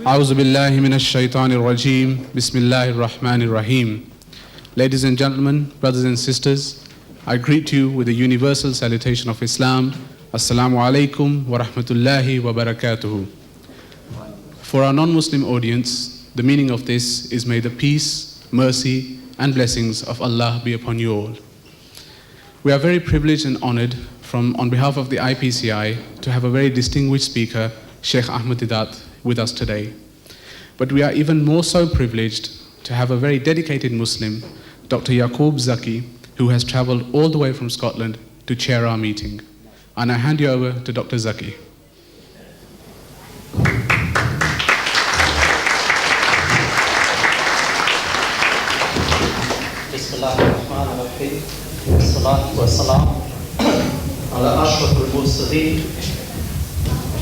A'udhu billahi minash shaitanir rajim. Bismillahir rahmanir rahim. Ladies and gentlemen, brothers and sisters, I greet you with the universal salutation of Islam. Assalamu alaikum wa rahmatullahi wa barakatuhu. For our non-Muslim audience, the meaning of this is may the peace, mercy, and blessings of Allah be upon you all. We are very privileged and honored on behalf of the IPCI to have a very distinguished speaker, Sheikh Ahmed Deedat, with us today. But we are even more so privileged to have a very dedicated Muslim, Dr. Yaqub Zaki, who has traveled all the way from Scotland to chair our meeting. And I hand you over to Dr. Zaki. Bismillahirrahmanirrahim. Wassalatu wassalam ala ashrafil mursalin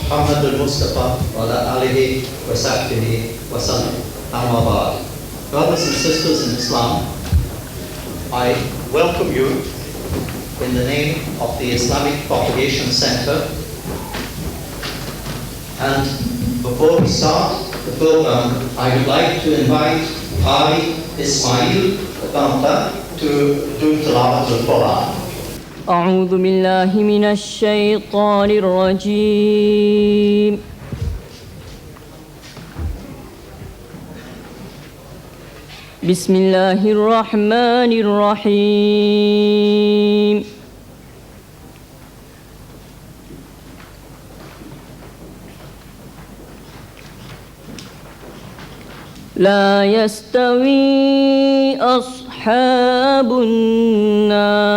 Muhammad al-Mustafa wa ala alihi wa sahbihi wa sallam. Amma ba'd. Brothers and sisters in Islam, I welcome you in the name of the Islamic Propagation Center. And before we start the program, I would like to invite Qari Ismail Banta to do Tilawat al-Qur'an. أعوذ بالله من الشيطان الرجيم بسم الله الرحمن الرحيم لا يستوي أصحاب النار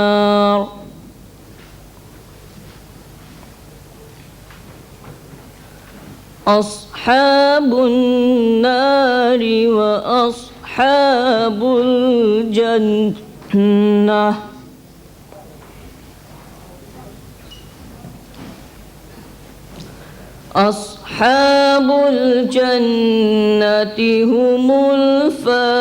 أصحاب النار وأصحاب الجنة أصحاب الجنة هم الفائزون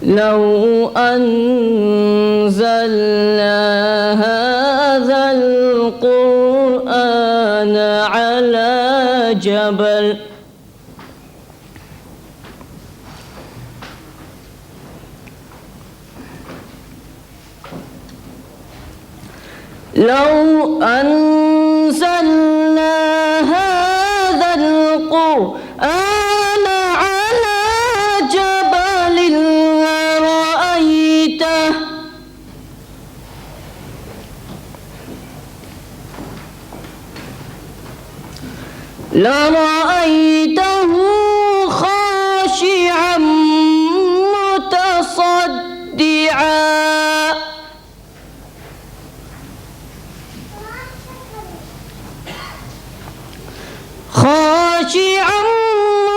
لو أنزلنا هذا القرآن على جبل لو أنزلنا هذا القرآن على جبل لرأيته خاشعا متصدعا خاشعا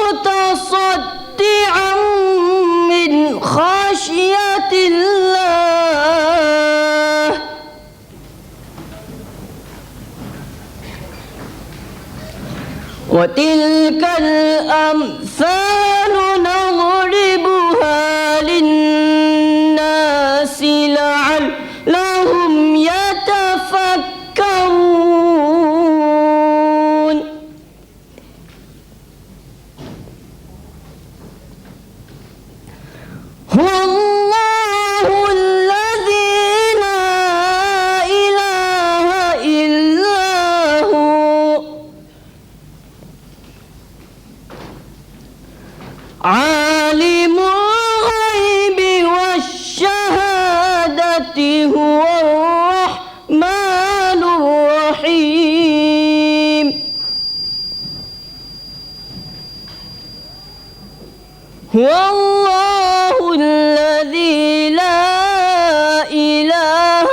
متصدعا من خشية الله وتلك الأمثال نضربها للناس لعلهم يتفكرون هو الله الذي لا إله إلا هو عالم الغيب والشهادة هو الرحمن الرحيم هو الله الذي لا إله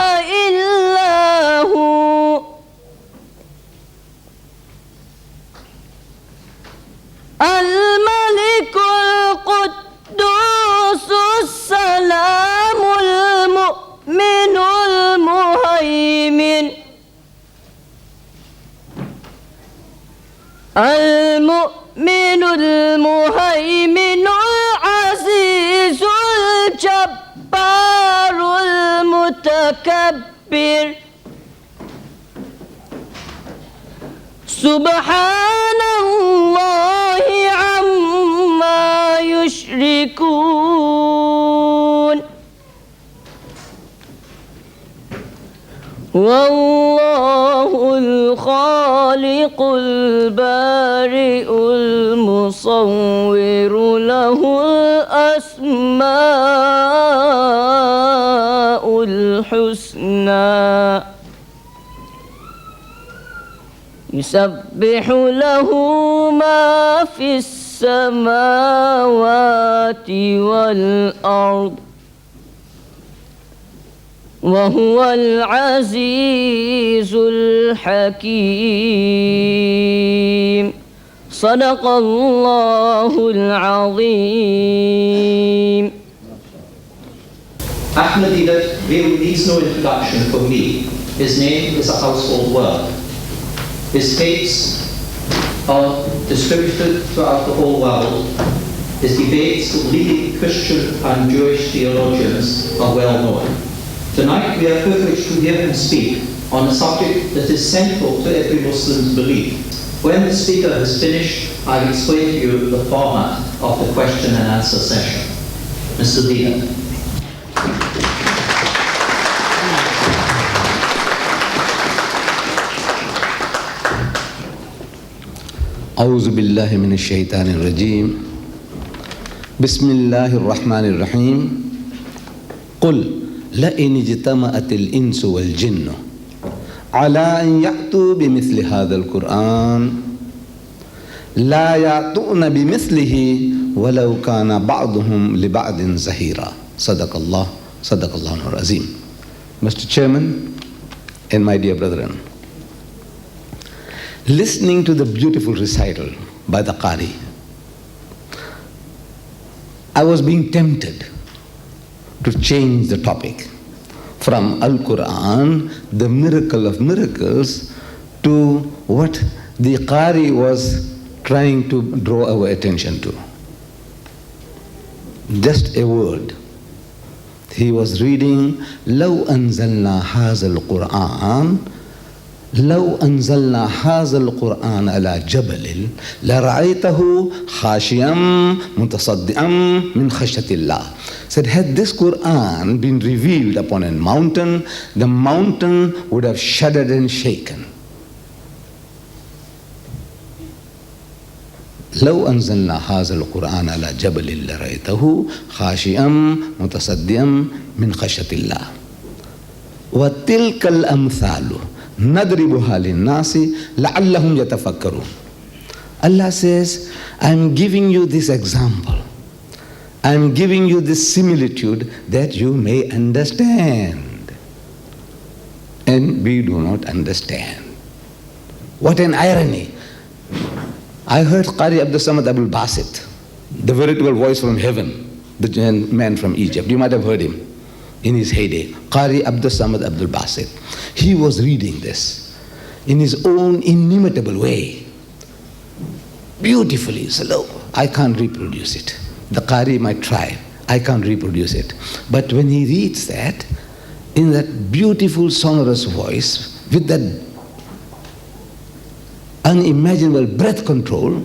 إلا هو الملك القدوس السلام المؤمن المهيمن المؤمن المهيمن متكبر سبحان الله عما يشركون والله الخالق البارئ المصور له الأسماء الحسنى يسبح له ما في السماوات والأرض وهو العزيز الحكيم صدق الله العظيم. Ahmed Deedat really needs no introduction from me. His name is a household word. His tapes are distributed throughout the whole world. His debates with leading Christian and Jewish theologians are well known. Tonight we are privileged to hear him speak on a subject that is central to every Muslim's belief. When the speaker has finished, I'll explain to you the format of the question and answer session. Mr. Deedat. أعوذ بالله من الشيطان الرجيم بسم الله الرحمن الرحيم قل لئن اجتمعت الإنس والجن على أن يأتوا بمثل هذا القرآن لا يأتون بمثله ولو كان بعضهم لبعض زهيرا صدق الله العظيم. Mr. Chairman and my dear brethren, listening to the beautiful recital by the Qari, I was being tempted to change the topic from Al-Qur'an, the miracle of miracles, to what the Qari was trying to draw our attention to. Just a word. He was reading, لو أنزلنا هذا القرآن لو أنزلنا هذا القرآن على جبل لرأيته خاشعا متصدعا من خشية الله. Said, had this Quran been revealed upon a mountain, the mountain would have shuddered and shaken. لو أنزلنا هذا القرآن على جبل لرأيته خاشعا متصدعا من خشية الله. وتلك الأمثال نضربها للناس لعلهم يتفكرون. Allah says, I'm giving you this example. I'm giving you this similitude that you may understand. And we do not understand. What an irony. I heard Qari Abdul Samad Abdul Basit, the veritable voice from heaven, the man from Egypt. You might have heard him in his heyday. Qari Abdul Samad Abdul Basit. He was reading this in his own inimitable way. Beautifully. So look, I can't reproduce it. The Qari might try. I can't reproduce it. But when he reads that, in that beautiful sonorous voice, with that unimaginable breath control,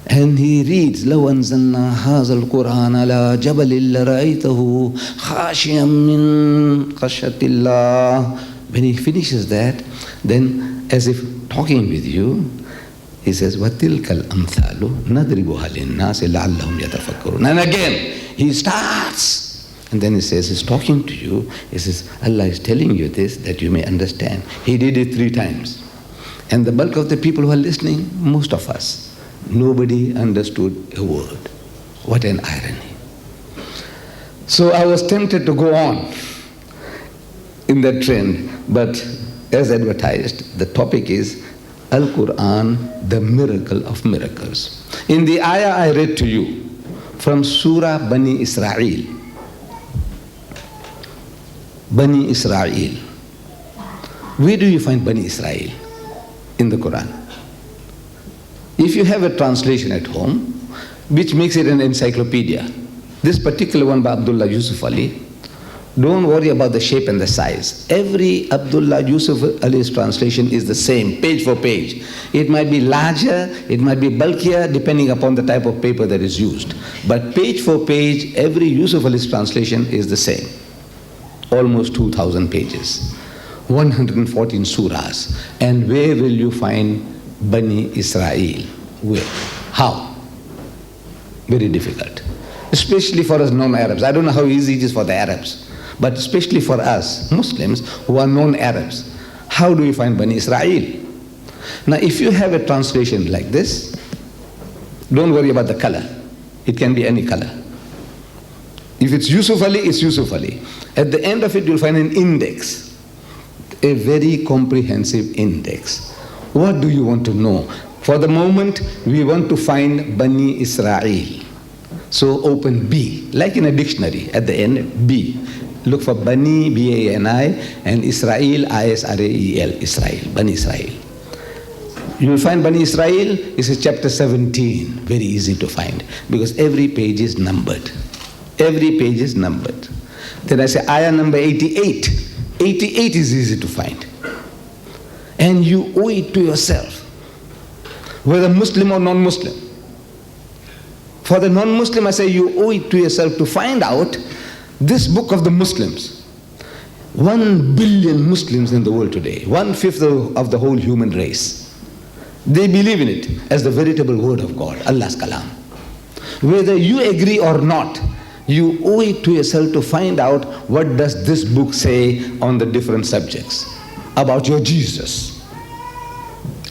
and he reads, لو أنزلنا هذا القرآن على جبل لرأيته خاشعا من خشية الله. When he finishes that, then as if talking with you, he says, وَتِلْكَ الْأَمْثَالُ نَضْرِبُهَا لِلنَّاسِ لَعَلَّهُمْ يَتَفَكَّرُونَ. And again, he starts. And then he says, he's talking to you. He says, Allah is telling you this that you may understand. He did it 3 times. And the bulk of the people who are listening, most of us, nobody understood a word. What an irony. So I was tempted to go on in that trend, but as advertised, the topic is Al-Qur'an, the miracle of miracles. In the ayah I read to you from Surah Bani Israel. Bani Israel. Where do you find Bani Israel in the Quran? If you have a translation at home, which makes it an encyclopedia, this particular one by Abdullah Yusuf Ali Don't worry about the shape and the size. Every Abdullah Yusuf Ali's translation is the same, page for page. It might be larger, it might be bulkier, depending upon the type of paper that is used. But page for page, every Yusuf Ali's translation is the same. Almost 2,000 pages, 114 surahs. And where will you find Bani Israel? Where? How? Very difficult. Especially for us non-Arabs. I don't know how easy it is for the Arabs. But especially for us, Muslims, who are non-Arabs, how do we find Bani Israel? Now, if you have a translation like this, don't worry about the color. It can be any color. If it's Yusuf Ali, it's Yusuf Ali. At the end of it, you'll find an index, a very comprehensive index. What do you want to know? For the moment, we want to find Bani Israel. So open B, like in a dictionary, at the end, B. Look for Bani, B-A-N-I, and Israel, I-S-R-A-E-L, Israel, Bani Israel. You will find Bani Israel is in chapter 17, very easy to find, because every page is numbered. Every page is numbered. Then I say ayah number 88. 88 is easy to find. And you owe it to yourself, whether Muslim or non-Muslim. For the non-Muslim, I say you owe it to yourself to find out this book of the Muslims. 1 billion Muslims in the world today, 1/5 of the whole human race. They believe in it as the veritable word of God, Allah's Kalam. Whether you agree or not, you owe it to yourself to find out what does this book say on the different subjects. About your Jesus,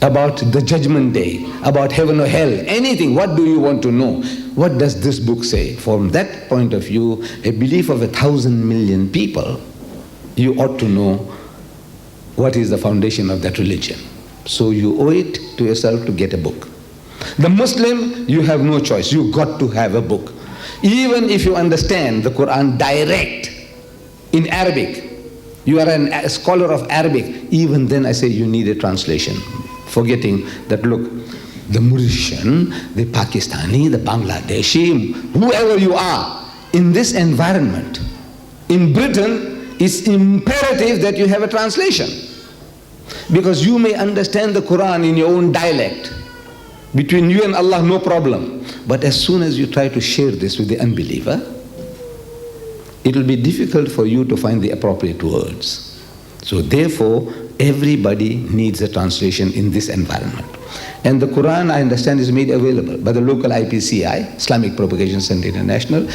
about the judgment day, about heaven or hell, anything. What do you want to know? What does this book say? From that point of view, a belief of 1,000 million people, you ought to know what is the foundation of that religion. So you owe it to yourself to get a book. The Muslim, you have no choice. You got to have a book. Even if you understand the Quran direct in Arabic, you are a scholar of Arabic, even then I say you need a translation. Forgetting that, look, the Mauritian, the Pakistani, the Bangladeshi, whoever you are, in this environment, in Britain, it's imperative that you have a translation. Because you may understand the Quran in your own dialect. Between you and Allah, no problem. But as soon as you try to share this with the unbeliever, it will be difficult for you to find the appropriate words. So therefore, everybody needs a translation in this environment. And the Quran, I understand, is made available by the local IPCI, Islamic Propagation Center International.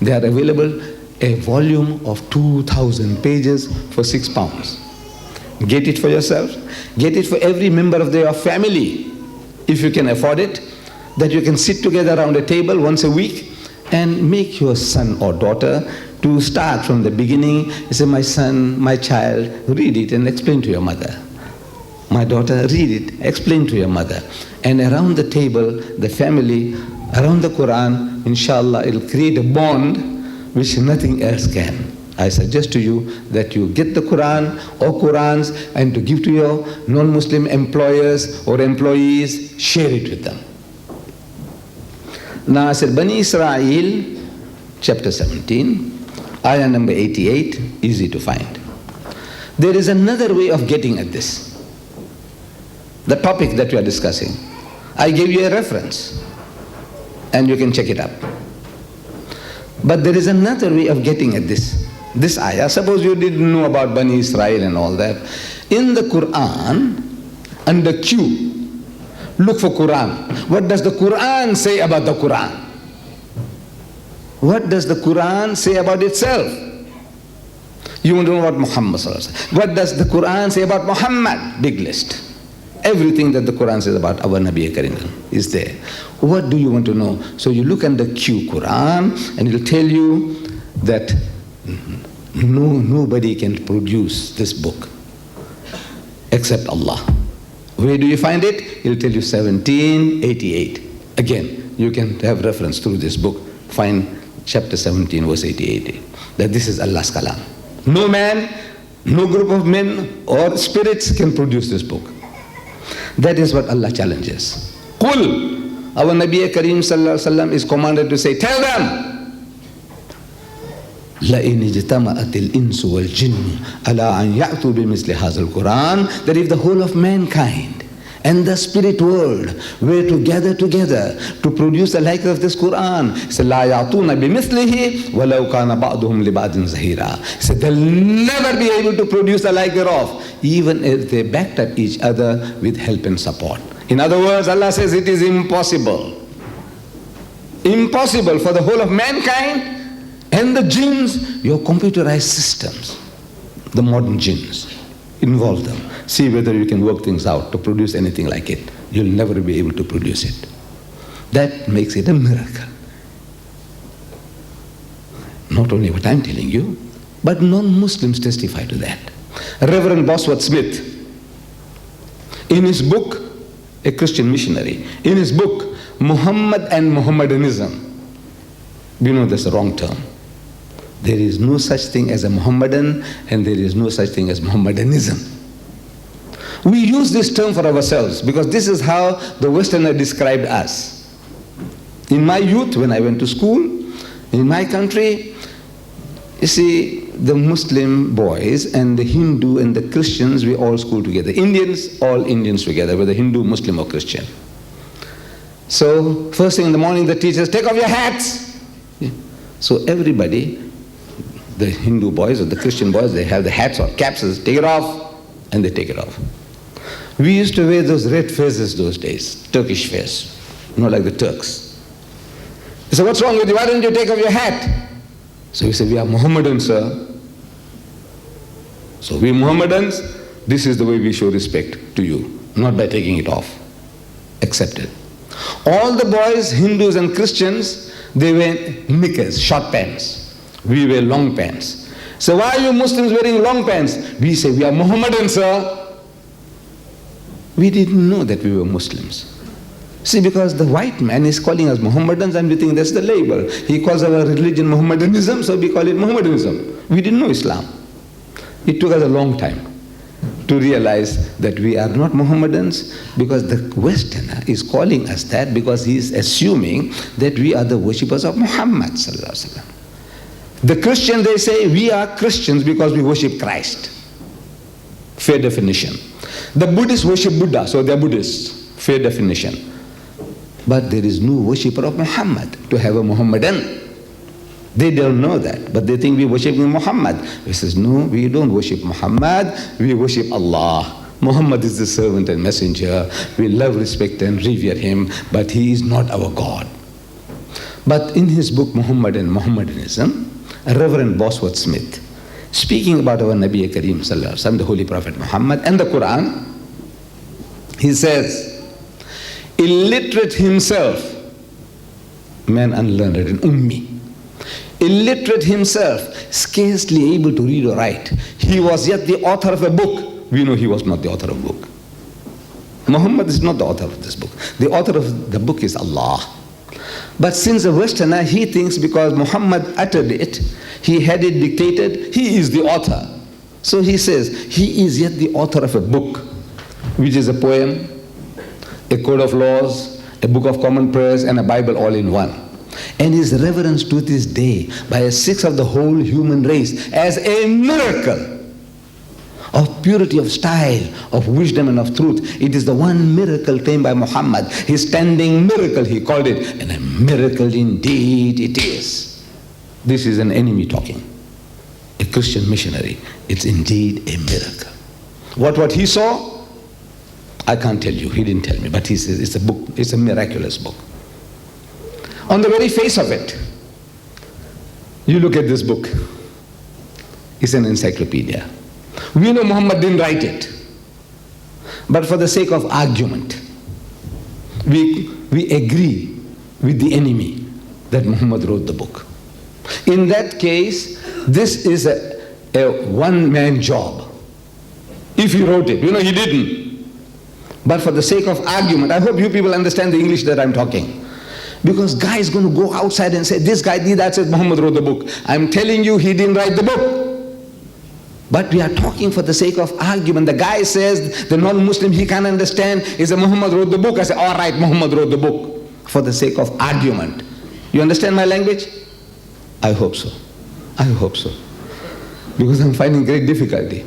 They are available, a volume of 2,000 pages for £6. Get it for yourself. Get it for every member of your family, if you can afford it, that you can sit together around a table once a week and make your son or daughter to start from the beginning. You say, my son, my child, read it and explain to your mother. My daughter, read it, explain to your mother. And around the table, the family, around the Quran, inshallah, it'll create a bond which nothing else can. I suggest to you that you get the Quran or Qurans and to give to your non-Muslim employers or employees, share it with them. Now I said, Bani Israel, chapter 17, ayah number 88, easy to find. There is another way of getting at this. The topic that we are discussing. I gave you a reference and you can check it up. But there is another way of getting at this ayah. Suppose you didn't know about Bani Israel and all that. In the Quran, under Q, look for Quran. What does the Quran say about the Quran? What does the Quran say about itself? You want to know about Muhammad. What does the Quran say about Muhammad? Big list. Everything that the Quran says about our Nabi Karim is there. What do you want to know? So you look under Q Quran and it will tell you that nobody can produce this book except Allah. Where do you find it? It will tell you 1788. Again, you can have reference through this book. Find chapter 17 verse 88. That this is Allah's Kalam. No man, no group of men or spirits can produce this book. That is what Allah challenges. Qul, our Nabi Karim sallallahu alaihi wasallam is commanded to say, tell them. لَإِنِ اجْتَمَعَتِ الْإِنسُ وَالْجِنُّ أَلَا أَنْ يَأْتُوا بِمِثْلِ هَذَا الْقُرْآنِ, that if the whole of mankind and the spirit world were to gather together to produce the like of this Quran, he said, لَا يَعْطُونَ بِمِثْلِهِ وَلَوْ كَانَ بَعْضُهُمْ لِبَعْضٍ زَهِيرًا. He said, they'll never be able to produce the like thereof, even if they backed up each other with help and support. In other words, Allah says it is impossible. Impossible for the whole of mankind and the jinns, your computerized systems, the modern jinns, involve them. See whether you can work things out to produce anything like it. You'll never be able to produce it. That makes it a miracle. Not only what I'm telling you, but non-Muslims testify to that. Reverend Bosworth Smith, in his book, a Christian missionary, in his book, Muhammad and Mohammedanism, you know that's the wrong term. There is no such thing as a Muhammadan, and there is no such thing as Mohammedanism. We use this term for ourselves because this is how the Westerner described us. In my youth, when I went to school, in my country, you see, the Muslim boys and the Hindu and the Christians, we all school together. Indians, all Indians together, whether Hindu, Muslim or Christian. So, first thing in the morning, the teachers, take off your hats. So everybody, the Hindu boys or the Christian boys, they have the hats or caps, take it off, and they take it off. We used to wear those red fezes those days, Turkish fez, like the Turks. They said, what's wrong with you? Why don't you take off your hat? So we said, we are Mohammedans, sir. So we Mohammedans, this is the way we show respect to you, not by taking it off. Accepted. All the boys, Hindus and Christians, they wear knickers, short pants. We wear long pants. So why are you Muslims wearing long pants? We say, we are Mohammedans, sir. We didn't know that we were Muslims. See, because the white man is calling us Mohammedans and we think that's the label. He calls our religion Mohammedanism, so we call it Mohammedanism. We didn't know Islam. It took us a long time to realize that we are not Mohammedans, because the Westerner is calling us that because he is assuming that we are the worshippers of Muhammad sallallahu alaihi wasallam. The Christians, they say we are Christians because we worship Christ. Fair definition. The Buddhists worship Buddha, so they are Buddhists. Fair definition. But there is no worshipper of Muhammad to have a Muhammadan. They don't know that, but they think we worship Muhammad. He says, no, we don't worship Muhammad, we worship Allah. Muhammad is the servant and messenger. We love, respect and revere him, but he is not our God. But in his book, Muhammad and Mohammedanism, Reverend Bosworth Smith, speaking about our Nabi Kareem Sallallahu Alaihi Wasallam, the Holy Prophet Muhammad and the Quran, he says, illiterate himself, man unlearned and ummi, illiterate himself, scarcely able to read or write, he was yet the author of a book. We know he was not the author of a book. Muhammad is not the author of this book. The author of the book is Allah. But since a Westerner, he thinks because Muhammad uttered it, he had it dictated, he is the author. So he says, he is yet the author of a book, which is a poem, a code of laws, a book of common prayers, and a Bible all in one. And is reverenced to this day by a sixth of the whole human race as a miracle of purity of style, of wisdom and of truth. It is the one miracle claimed by Muhammad. His standing miracle, he called it, and a miracle indeed it is. This is an enemy talking, a Christian missionary. It's indeed a miracle. What he saw, I can't tell you, he didn't tell me, but he says it's a book, it's a miraculous book. On the very face of it, you look at this book, it's an encyclopedia. We know Muhammad didn't write it, but for the sake of argument, we agree with the enemy that Muhammad wrote the book. In that case, this is a one-man job. If he wrote it, he didn't. But for the sake of argument, I hope you people understand the English that I'm talking. Because guy is going to go outside and say, this guy Deedat said Muhammad wrote the book. I'm telling you, he didn't write the book. But we are talking for the sake of argument. The guy says, the non-Muslim, he can't understand, he said Muhammad wrote the book. I say, all right, Muhammad wrote the book. For the sake of argument. You understand my language? I hope so. I hope so. Because I'm finding great difficulty.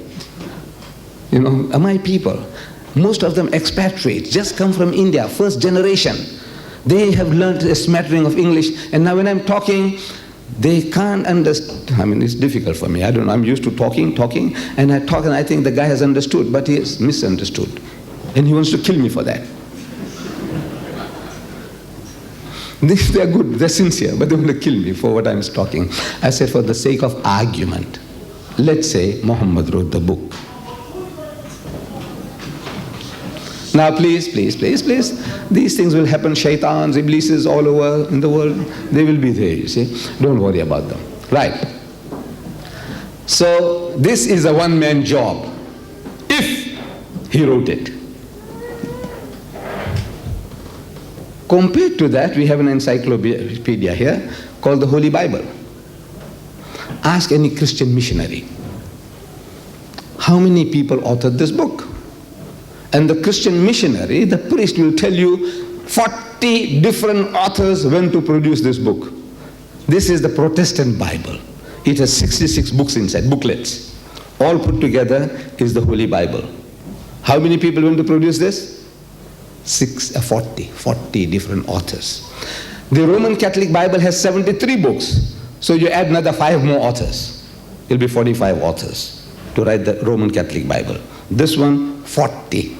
You know, my people, most of them expatriates, just come from India, first generation. They have learned a smattering of English, and now when I'm talking, they can't understand. I mean, it's difficult for me. I don't know. I'm used to talking, and I talk, and I think the guy has understood, but he has misunderstood. And he wants to kill me for that. They're good, they're sincere, but they want to kill me for what I'm talking. I said, for the sake of argument, let's say Muhammad wrote the book. Now please, these things will happen. Shaitans, iblises all over in the world, they will be there, you see. Don't worry about them. Right. So this is a one-man job, if he wrote it. Compared to that, we have an encyclopedia here called the Holy Bible. Ask any Christian missionary, how many people authored this book? And the Christian missionary, the priest, will tell you 40 different authors went to produce this book. This is the Protestant Bible. It has 66 books inside, booklets. All put together is the Holy Bible. How many people went to produce this? 40 different authors. The Roman Catholic Bible has 73 books. So you add another 5 more authors. It'll be 45 authors to write the Roman Catholic Bible. This one, 40.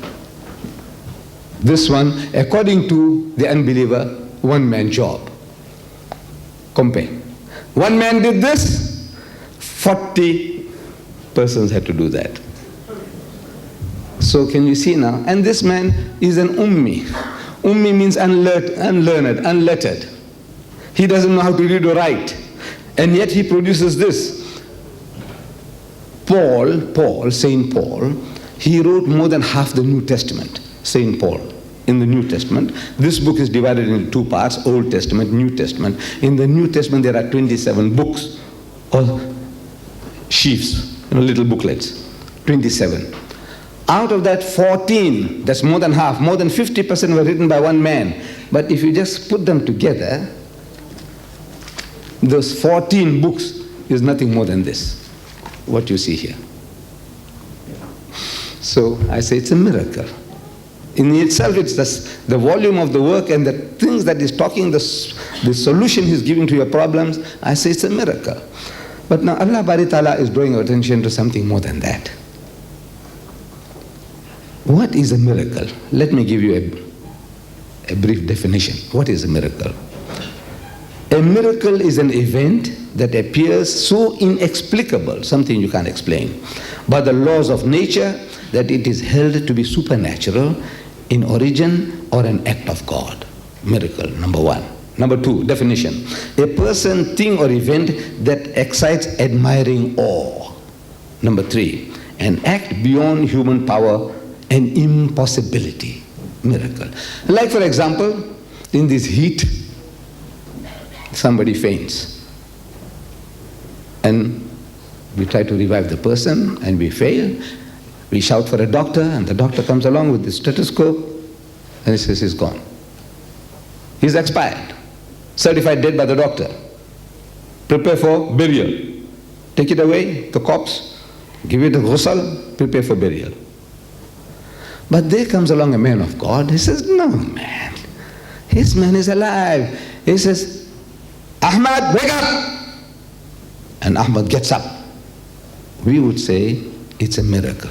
This one, according to the unbeliever, one-man job. Compare. One man did this, 40 persons had to do that. So can you see now? And this man is an ummi. Ummi means unlearned, unlettered. He doesn't know how to read or write. And yet he produces this. Saint Paul, he wrote more than half the New Testament, Saint Paul, in the New Testament. This book is divided into 2 parts, Old Testament, New Testament. In the New Testament there are 27 books, or sheaves, little booklets, 27. Out of that 14, that's more than half, more than 50% were written by one man. But if you just put them together, those 14 books is nothing more than this, what you see here. So I say it's a miracle. In itself, it's the volume of the work and the things that he's talking, the solution he's giving to your problems. I say it's a miracle. But now Allah Bari Ta'ala is drawing our attention to something more than that. What is a miracle? Let me give you a brief definition. What is a miracle? A miracle is an event that appears so inexplicable, something you can't explain, by the laws of nature, that it is held to be supernatural in origin or an act of God. Miracle, number 1. Number 2, definition. A person, thing or event that excites admiring awe. Number 3, an act beyond human power, an impossibility. Miracle. Like for example, in this heat, somebody faints. And we try to revive the person and we fail. We shout for a doctor and the doctor comes along with the stethoscope and he says he's gone. He's expired. Certified dead by the doctor. Prepare for burial. Take it away, the corpse, give it a ghusl, prepare for burial. But there comes along a man of God. He says, no man, his man is alive. He says, Ahmed, wake up! And Ahmed gets up. We would say it's a miracle.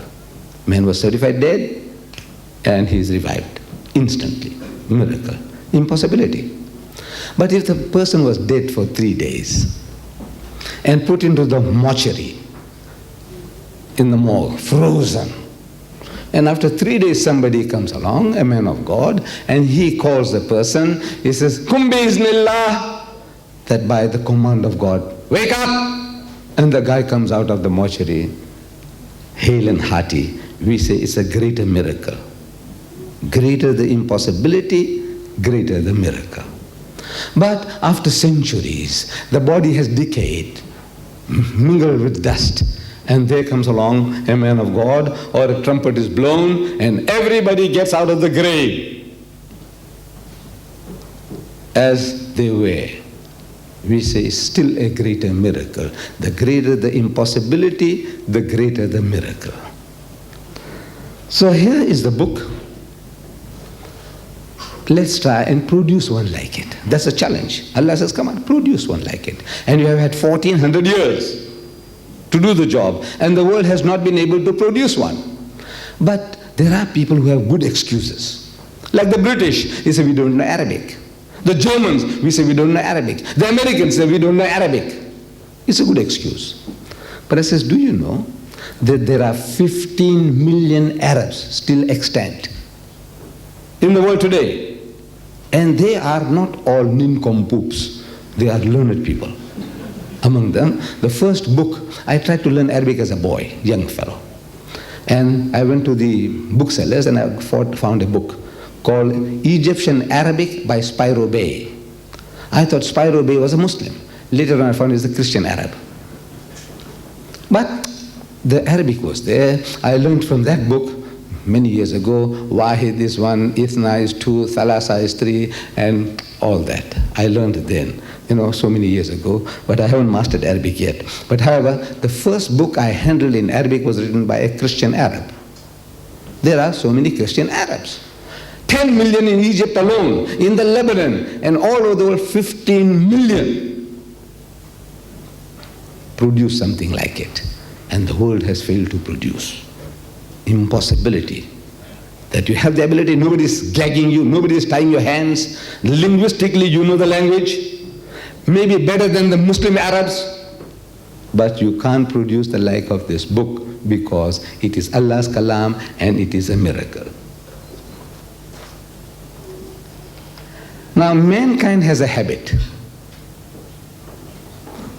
Man was certified dead and he is revived instantly. Miracle. Impossibility. But if the person was dead for 3 days and put into the mortuary in the morgue, frozen, and after 3 days somebody comes along, a man of God, and he calls the person, he says, Kum bi-iznillah, that by the command of God, wake up! And the guy comes out of the mortuary, hale and hearty. We say it's a greater miracle. Greater the impossibility, greater the miracle. But after centuries, the body has decayed, mingled with dust, and there comes along a man of God, or a trumpet is blown, and everybody gets out of the grave as they were. we say still a greater miracle. The greater the impossibility, the greater the miracle. So here is the book. Let's try and produce one like it. That's a challenge. Allah says, come on, produce one like it. And you have had 1400 years to do the job, and the world has not been able to produce one. But there are people who have good excuses. Like the British, they say we don't know Arabic. The Germans, we say we don't know Arabic. The Americans say we don't know Arabic. It's a good excuse. But I says, do you know that there are 15 million Arabs still extant in the world today? And they are not all nincompoops. They are learned people. Among them, the first book, I tried to learn Arabic as a boy, young fellow. And I went to the booksellers and I found a book called Egyptian Arabic by Spiro Bey. I thought Spiro Bey was a Muslim. Later on I found he's a Christian Arab. But the Arabic was there. I learned from that book many years ago, Wahid is one, Ithna is two, Thalasa is three, and all that. I learned it then, so many years ago, but I haven't mastered Arabic yet. But however, the first book I handled in Arabic was written by a Christian Arab. There are so many Christian Arabs. 10 million in Egypt alone, in the Lebanon, and all over the world, 15 million. Produce something like it. And the world has failed to produce. Impossibility. That you have the ability, nobody is gagging you, nobody is tying your hands. Linguistically, you know the language. Maybe better than the Muslim Arabs. But you can't produce the like of this book because it is Allah's kalam and it is a miracle. Now, mankind has a habit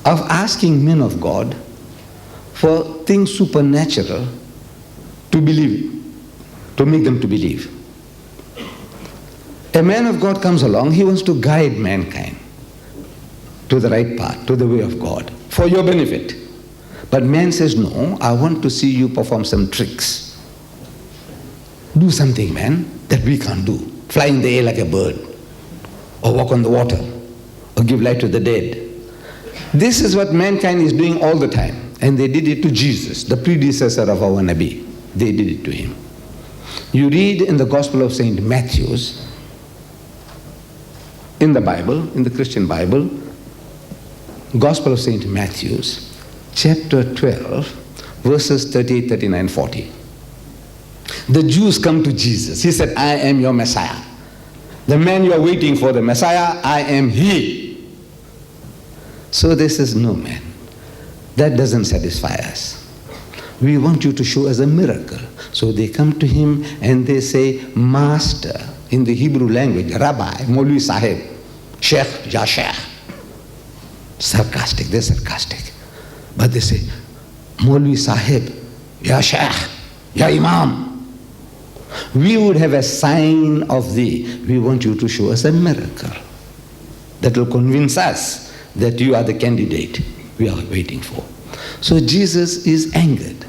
of asking men of God for things supernatural to believe, to make them to believe. A man of God comes along, he wants to guide mankind to the right path, to the way of God, for your benefit. But man says, no, I want to see you perform some tricks. Do something, man, that we can't do. Fly in the air like a bird, or walk on the water, or give life to the dead. This is what mankind is doing all the time. And they did it to Jesus, the predecessor of our Nabi. They did it to him. You read in the Gospel of St. Matthew's, in the Bible, in the Christian Bible, Gospel of St. Matthew's, chapter 12, verses 38, 39, 40. The Jews come to Jesus. He said, I am your Messiah. The man you are waiting for, the Messiah, I am he. So they says, no man, that doesn't satisfy us. We want you to show us a miracle. So they come to him and they say, Master, in the Hebrew language, Rabbi, Maulwi Sahib, Sheikh, Ya Sheikh. Sarcastic, they're sarcastic. But they say, Maulwi Sahib, Ya Sheikh, Ya Imam. We would have a sign of thee. We want you to show us a miracle that will convince us that you are the candidate we are waiting for. So Jesus is angered.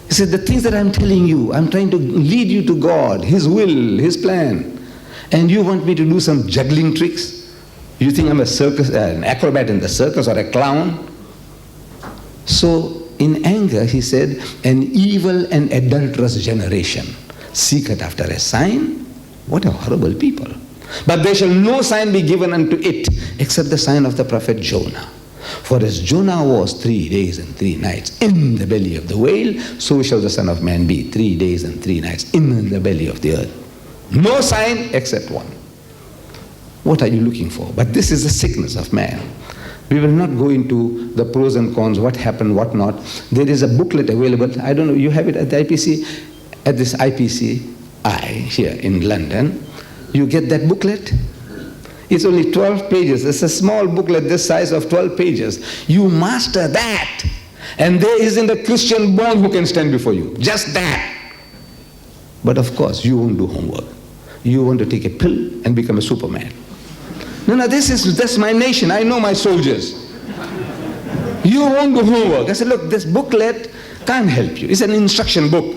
He said, the things that I'm telling you, I'm trying to lead you to God, His will, His plan. And you want me to do some juggling tricks? You think I'm an acrobat in the circus or a clown? So in anger, he said, an evil and adulterous generation seeketh after a sign. What a horrible people. But there shall no sign be given unto it except the sign of the prophet Jonah. For as Jonah was 3 days and 3 nights in the belly of the whale, so shall the Son of Man be 3 days and 3 nights in the belly of the earth. No sign except one. What are you looking for? But this is the sickness of man. We will not go into the pros and cons, what happened, what not. There is a booklet available. I don't know, you have it at the IPCI, at this IPCI here in London. You get that booklet. It's only 12 pages. It's a small booklet this size of 12 pages. You master that. And there isn't a Christian born who can stand before you. Just that. But of course, you won't do homework. You want to take a pill and become a Superman. No, that's my nation. I know my soldiers. You won't do homework. I said, look, this booklet can't help you. It's an instruction book.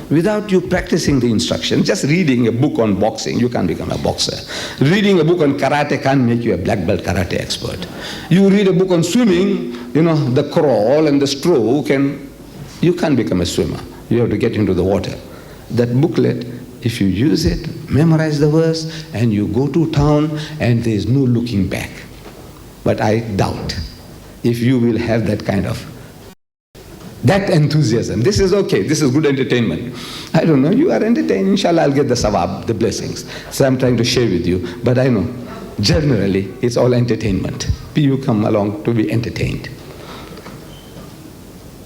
without you practicing the instruction, just reading a book on boxing, you can't become a boxer. Reading a book on karate can't make you a black belt karate expert. You read a book on swimming, the crawl and the stroke, and you can't become a swimmer. You have to get into the water. That booklet, if you use it, memorize the verse, and you go to town, and there is no looking back. But I doubt if you will have that kind of that enthusiasm. This is okay. This is good entertainment. I don't know. You are entertained. Inshallah, I'll get the sawab, the blessings. So I'm trying to share with you. But I know, generally, it's all entertainment. You come along to be entertained.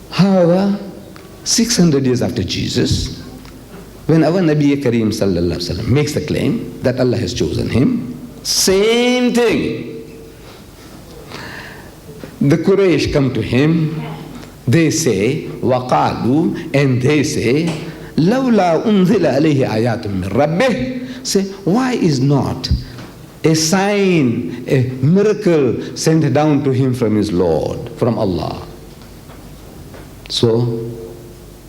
However, 600 years after Jesus, when our Nabi Kareem sallallahu alaihi wasallam makes the claim that Allah has chosen him, same thing. The Quraysh come to him. They say, وَقَالُوا, and they say, لَوْلَا أُنزِلَ عَلَيْهِ آيَاتٌ مِّن رَبِّهِ. Say, why is not a sign, a miracle sent down to him from his Lord, from Allah? So,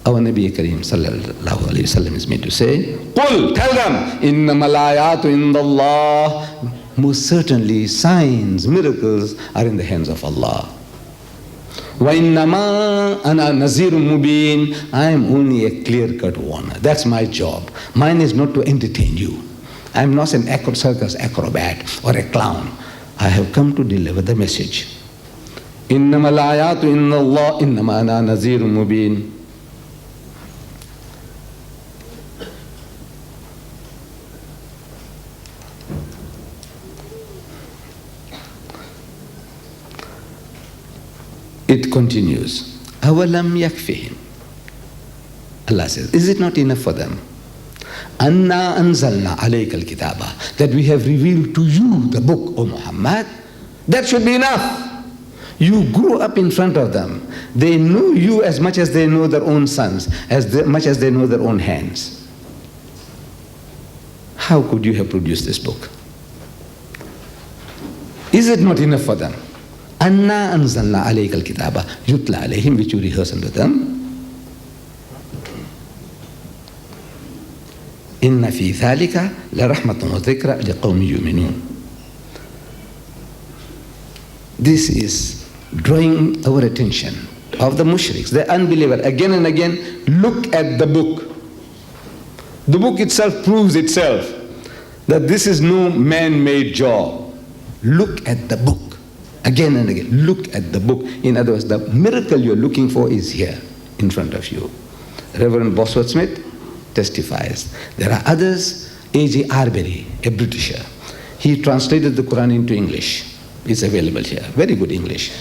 our Nabi Kareem sallallahu alayhi wa sallam is made to say, قُلْ, tell them, إِنَّمَا الْآيَاتُ عِنْدَ اللَّهِ. Most certainly, signs, miracles are in the hands of Allah. وَإِنَّمَا أَنَا نَذِيرٌ مُبِينٌ. I am only a clear-cut warner. That's my job. Mine is not to entertain you. I am not an circus acrobat or a clown. I have come to deliver the message. إِنَّمَا الْآيَاتُ إِنَّ اللَّهِ إِنَّمَا أَنَا نَذِيرٌ مُبِينٌ. It continues. أَوَلَمْ يَكْفِهِمْ. Allah says, is it not enough for them? أَنَّا أَنزَلْنَا عَلَيْكَ الْكِتَابَ. That we have revealed to you the book, O Muhammad. That should be enough. You grew up in front of them. They know you as much as they know their own sons, much as they know their own hands. How could you have produced this book? Is it not enough for them? أَنَّا أَنزَلْنَا عَلَيْكَ الْكِتَابَ يُتْلَى عَلَيْهِمْ, which you rehearse unto them. إِنَّ فِي ذَلِكَ لَرَحْمَةٌ وَذِكْرَى لِقَوْمٍ يُؤْمِنُونَ. This is drawing our attention of the mushriks, the unbeliever. Again and again, look at the book. The book itself proves itself that this is no man-made job. Look at the book. Again and again, look at the book. In other words, the miracle you're looking for is here in front of you. Reverend Bosworth Smith testifies. There are others. A.J. Arbery, a Britisher, he translated the Quran into English. It's available here. Very good English.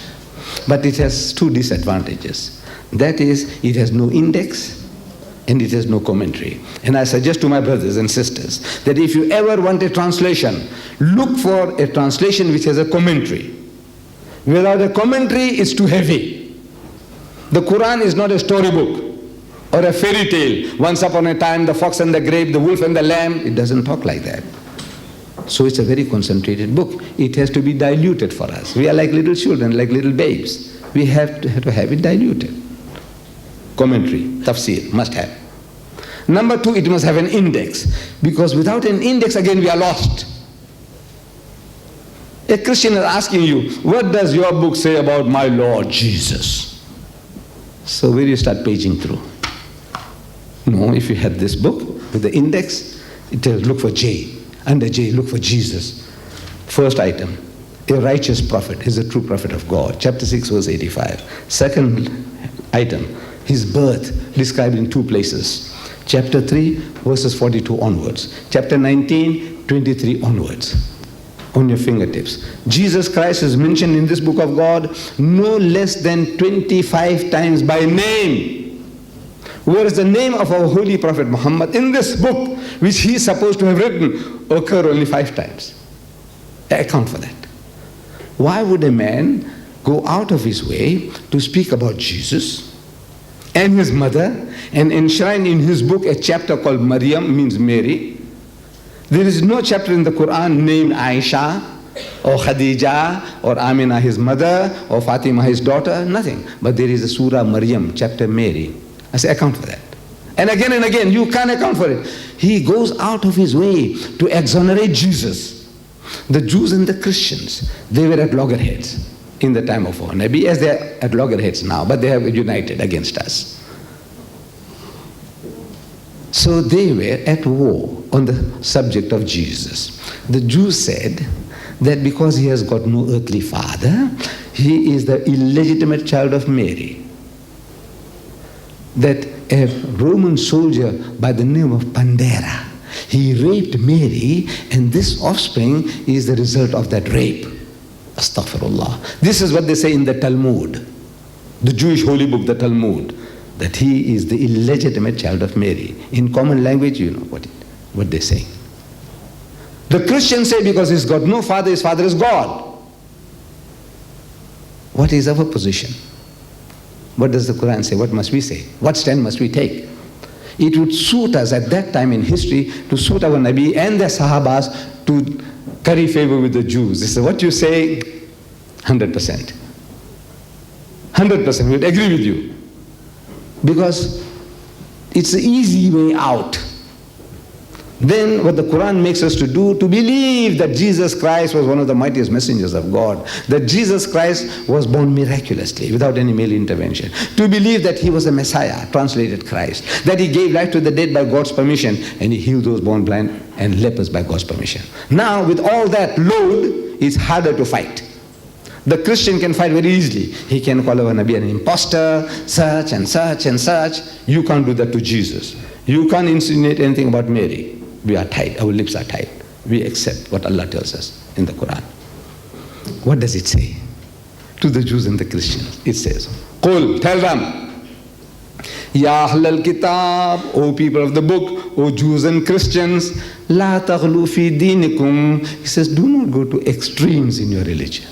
But it has two disadvantages. That is, it has no index and it has no commentary. And I suggest to my brothers and sisters that if you ever want a translation, look for a translation which has a commentary. Without a commentary, it's too heavy. The Quran is not a storybook or a fairy tale. Once upon a time, the fox and the grape, the wolf and the lamb. It doesn't talk like that. So it's a very concentrated book. It has to be diluted for us. We are like little children, like little babes. We have to have it diluted. Commentary, tafsir, must have. Number two, it must have an index. Because without an index, again, we are lost. A Christian is asking you, what does your book say about my Lord Jesus? So where do you start paging through? No, if you had this book with the index, it tells look for J. Under J, look for Jesus. First item, a righteous prophet is a true prophet of God. Chapter 6, verse 85. Second item, his birth described in two places. Chapter 3, verses 42 onwards. Chapter 19, 23 onwards. On your fingertips. Jesus Christ is mentioned in this book of God no less than 25 times by name. Whereas the name of our holy prophet Muhammad in this book, which he is supposed to have written, occur only 5 times. Account for that. Why would a man go out of his way to speak about Jesus and his mother and enshrine in his book a chapter called Maryam, means Mary? There is no chapter in the Quran named Aisha or Khadija or Amina, his mother, or Fatima, his daughter, nothing. But there is a surah Maryam, chapter Mary. I say, account for that. And again, you can't account for it. He goes out of his way to exonerate Jesus. The Jews and the Christians, they were at loggerheads in the time of our Nabi, as they are at loggerheads now, but they have united against us. So they were at war on the subject of Jesus. The Jews said that because he has got no earthly father, he is the illegitimate child of Mary. That a Roman soldier by the name of Pandera, he raped Mary, and this offspring is the result of that rape. Astaghfirullah. This is what they say in the Talmud, the Jewish holy book, the Talmud, that he is the illegitimate child of Mary. In common language, you know what they say. The Christians say because he's got no father, his father is God. What is our position? What does the Quran say? What must we say? What stand must we take? It would suit us at that time in history to suit our Nabi and the Sahabas to curry favor with the Jews. This is what you say, 100%. 100%, we would agree with you. Because it's the easy way out. Then what the Quran makes us to do, to believe that Jesus Christ was one of the mightiest messengers of God, that Jesus Christ was born miraculously without any male intervention, to believe that he was a Messiah, translated Christ, that he gave life to the dead by God's permission, and he healed those born blind and lepers by God's permission. Now with all that load, it's harder to fight. The Christian can fight very easily. He can call our Nabi an imposter, such and such and such. You can't do that to Jesus. You can't insinuate anything about Mary. We are tied, our lips are tied. We accept what Allah tells us in the Quran. What does it say to the Jews and the Christians? It says, Qul, tell them, Ya Ahlal Kitab, O people of the book, O Jews and Christians, La taghlu fi dinikum. He says, do not go to extremes in your religion.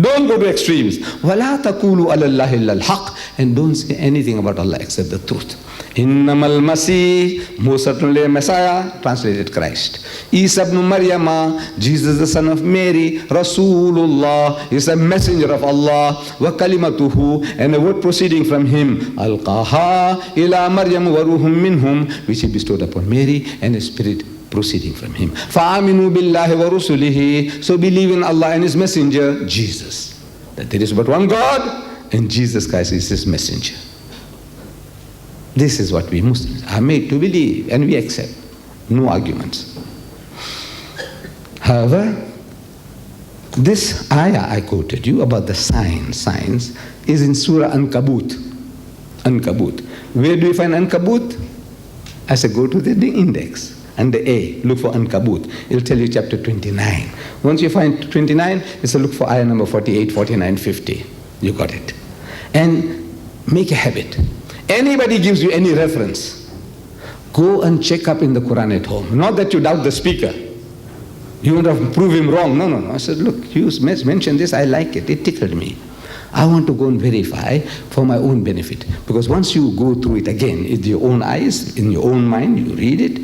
Don't go to extremes. وَلَا تَقُولُوا عَلَى اللَّهِ إِلَّا الْحَقِّ. And don't say anything about Allah except the truth. إِنَّمَا الْمَسِيحِ, most certainly Messiah, translated Christ. Isa ibn Maryama, Jesus the son of Mary, Rasulullah, is a messenger of Allah, وَكَلِمَتُهُ, and a word proceeding from him, أَلْقَاهَا إِلَى مَرْيَمَ وَرُوحٌ مِّنْهُمْ, which he bestowed upon Mary, and a spirit proceeding from him. فَآمِنُوا بِاللَّهِ وَرُسُلِهِ. So believe in Allah and his messenger, Jesus. That there is but one God, and Jesus Christ is his messenger. This is what we Muslims are made to believe, and we accept. No arguments. However, this ayah I quoted you about the signs is in Surah Ankabut. Ankabut. Where do you find Ankabut? I said, go to the index. And the A, look for Ankabut. It'll tell you chapter 29. Once you find 29, it's a look for ayah number 48, 49, 50. You got it. And make a habit. Anybody gives you any reference, go and check up in the Quran at home. Not that you doubt the speaker. You want to prove him wrong. No. I said, look, you mentioned this, I like it. It tickled me. I want to go and verify for my own benefit. Because once you go through it again, with your own eyes, in your own mind, you read it,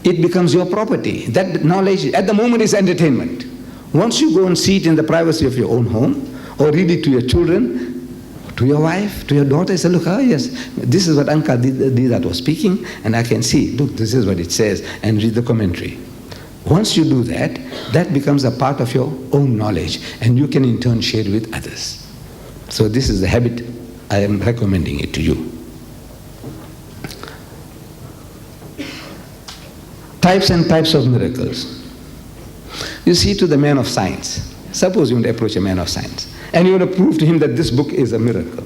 it becomes your property. That knowledge at the moment is entertainment. Once you go and see it in the privacy of your own home, or read it to your children, to your wife, to your daughter, say, look, yes, this is what Anka Deedat was speaking, and I can see, look, this is what it says, and read the commentary. Once you do that, that becomes a part of your own knowledge, and you can in turn share it with others. So this is the habit, I am recommending it to you. Types and types of miracles. You see, to the man of science, suppose you want to approach a man of science, and you want to prove to him that this book is a miracle.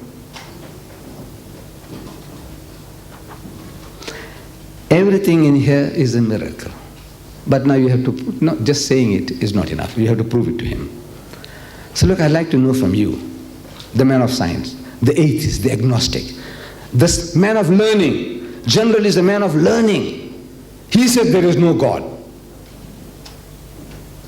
Everything in here is a miracle. But now you have to, not just saying it is not enough. You have to prove it to him. So look, I'd like to know from you, the man of science, the atheist, the agnostic, this man of learning. Generally is a man of learning. He said there is no God.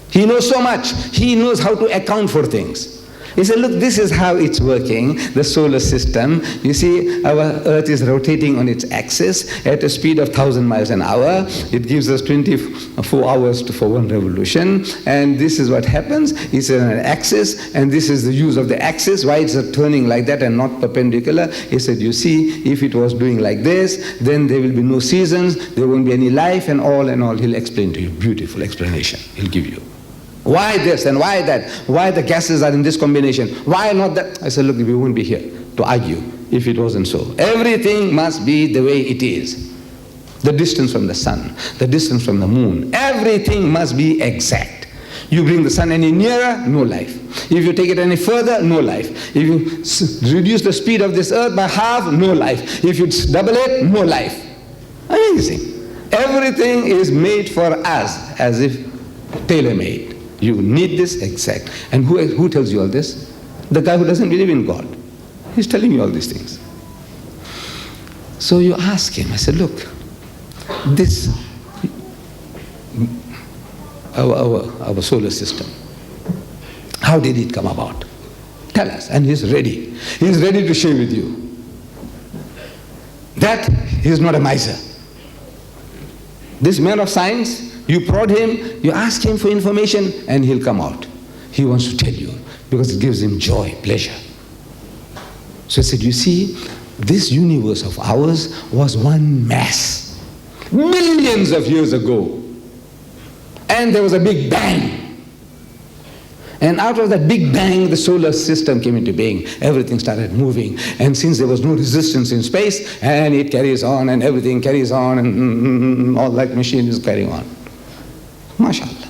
He knows so much. He knows how to account for things. He said, look, this is how it's working, the solar system. You see, our Earth is rotating on its axis at a speed of 1,000 miles an hour. It gives us 24 hours for one revolution. And this is what happens. It's on an axis, and this is the use of the axis. Why it's turning like that and not perpendicular? He said, you see, if it was doing like this, then there will be no seasons, there won't be any life, and all. He'll explain to you. Beautiful explanation he'll give you. Why this and why that? Why the gases are in this combination? Why not that? I said, look, we won't be here to argue if it wasn't so. Everything must be the way it is. The distance from the sun, the distance from the moon, everything must be exact. You bring the sun any nearer, no life. If you take it any further, no life. If you reduce the speed of this earth by half, no life. If you double it, no life. Amazing. Everything is made for us as if tailor-made. You need this exact. And who tells you all this? The guy who doesn't believe in God. He's telling you all these things. So you ask him, I said, look, this, our solar system, how did it come about? Tell us. And he's ready. He's ready to share with you. That he's not a miser. This man of science, you prod him, you ask him for information, and he'll come out. He wants to tell you because it gives him joy, pleasure. So I said, you see, this universe of ours was one mass, millions of years ago. And there was a big bang. And out of that big bang, the solar system came into being. Everything started moving. And since there was no resistance in space, and it carries on, and everything carries on, and all that machine is carrying on. MashaAllah.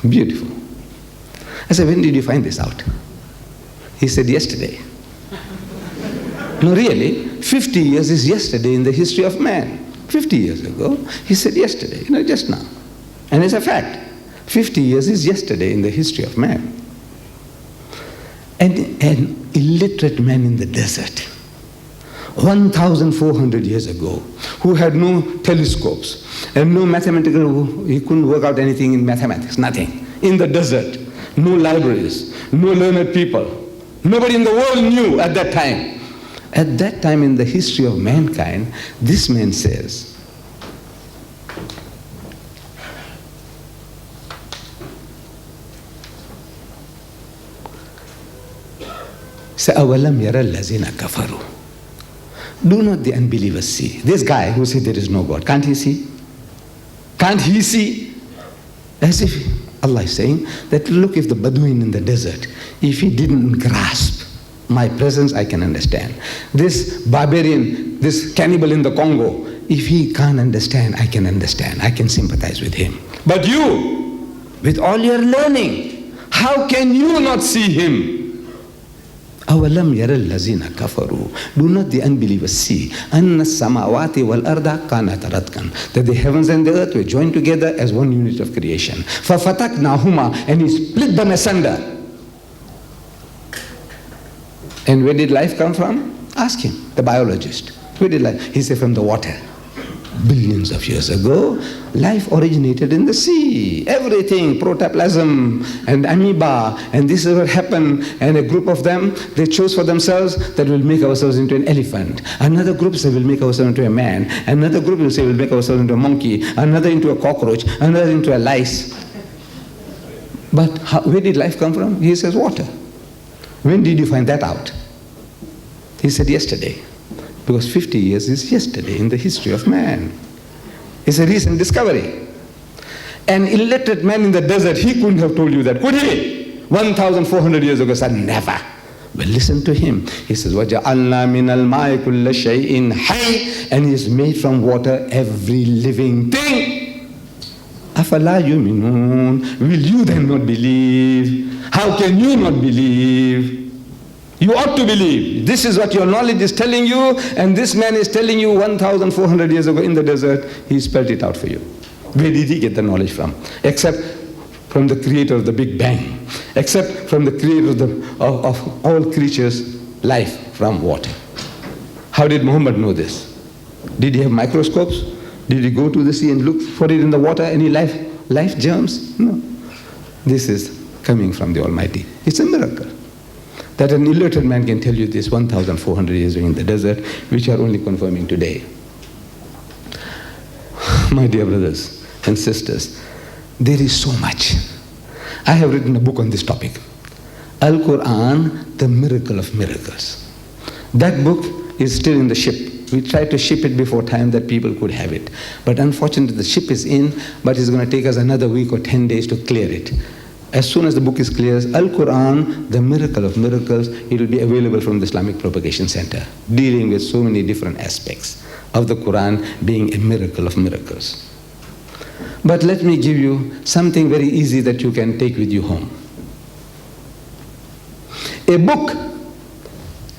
Beautiful. I said, when did you find this out? He said, yesterday. No, really, 50 years is yesterday in the history of man. 50 years ago, he said yesterday, just now. And it's a fact. 50 years is yesterday in the history of man. And an illiterate man in the desert, 1,400 years ago, who had no telescopes and no mathematical, he couldn't work out anything in mathematics, nothing. In the desert, no libraries, no learned people. Nobody in the world knew at that time. At that time in the history of mankind, this man says, أَوَلَمْ يَرَ الَّذِينَ كَفَرُوا. Do not the unbelievers see? This guy who said there is no God, can't he see? Can't he see? As if Allah is saying that, look, if the Bedouin in the desert, if he didn't grasp my presence, I can understand. This barbarian, this cannibal in the Congo, if he can't understand, I can understand. I can sympathize with him. But you, with all your learning, how can you not see him? أَوَلَمْ يَرَ الَّذِينَ كَفَرُوا. Do not the unbelievers see أَنَّ السَّمَاوَاتِ وَالْأَرْضَ كَانَتْ رَتْقًا. That the heavens and the earth were joined together as one unit of creation. فَفَتَقْنَاهُمَا. And he split them asunder. And where did life come from? Ask him, the biologist. Where did life? He said, from the water. Billions of years ago, life originated in the sea. Everything, protoplasm and amoeba, and this is what happened. And a group of them, they chose for themselves that we'll make ourselves into an elephant. Another group said we'll make ourselves into a man. Another group will say we'll make ourselves into a monkey. Another into a cockroach. Another into a lice. But where did life come from? He says water. When did you find that out? He said yesterday. Because 50 years is yesterday in the history of man. It's a recent discovery. An illiterate man in the desert, he couldn't have told you that, could he? 1,400 years ago, said never. But listen to him. He says, وَجَعَلْنَا مِنَ الْمَاءِ كُلَّ شَيْءٍ حَيٍّ. And he's made from water every living thing. أَفَلَا يُؤْمِنُونَ. Will you then not believe? How can you not believe? You ought to believe. This is what your knowledge is telling you, and this man is telling you 1,400 years ago in the desert, he spelled it out for you. Where did he get the knowledge from? Except from the creator of the Big Bang. Except from the creator of all creatures, life from water. How did Muhammad know this? Did he have microscopes? Did he go to the sea and look for it in the water? Any life germs? No. This is coming from the Almighty. It's a miracle that an illiterate man can tell you this 1,400 years in the desert, which are only confirming today. My dear brothers and sisters, there is so much. I have written a book on this topic, Al-Qur'an, the miracle of miracles. That book is still in the ship. We tried to ship it before time that people could have it. But unfortunately, the ship is in, but it's going to take us another week or 10 days to clear it. As soon as the book is cleared, Al-Qur'an, the miracle of miracles, it will be available from the Islamic Propagation Center, dealing with so many different aspects of the Quran being a miracle of miracles. But let me give you something very easy that you can take with you home. A book,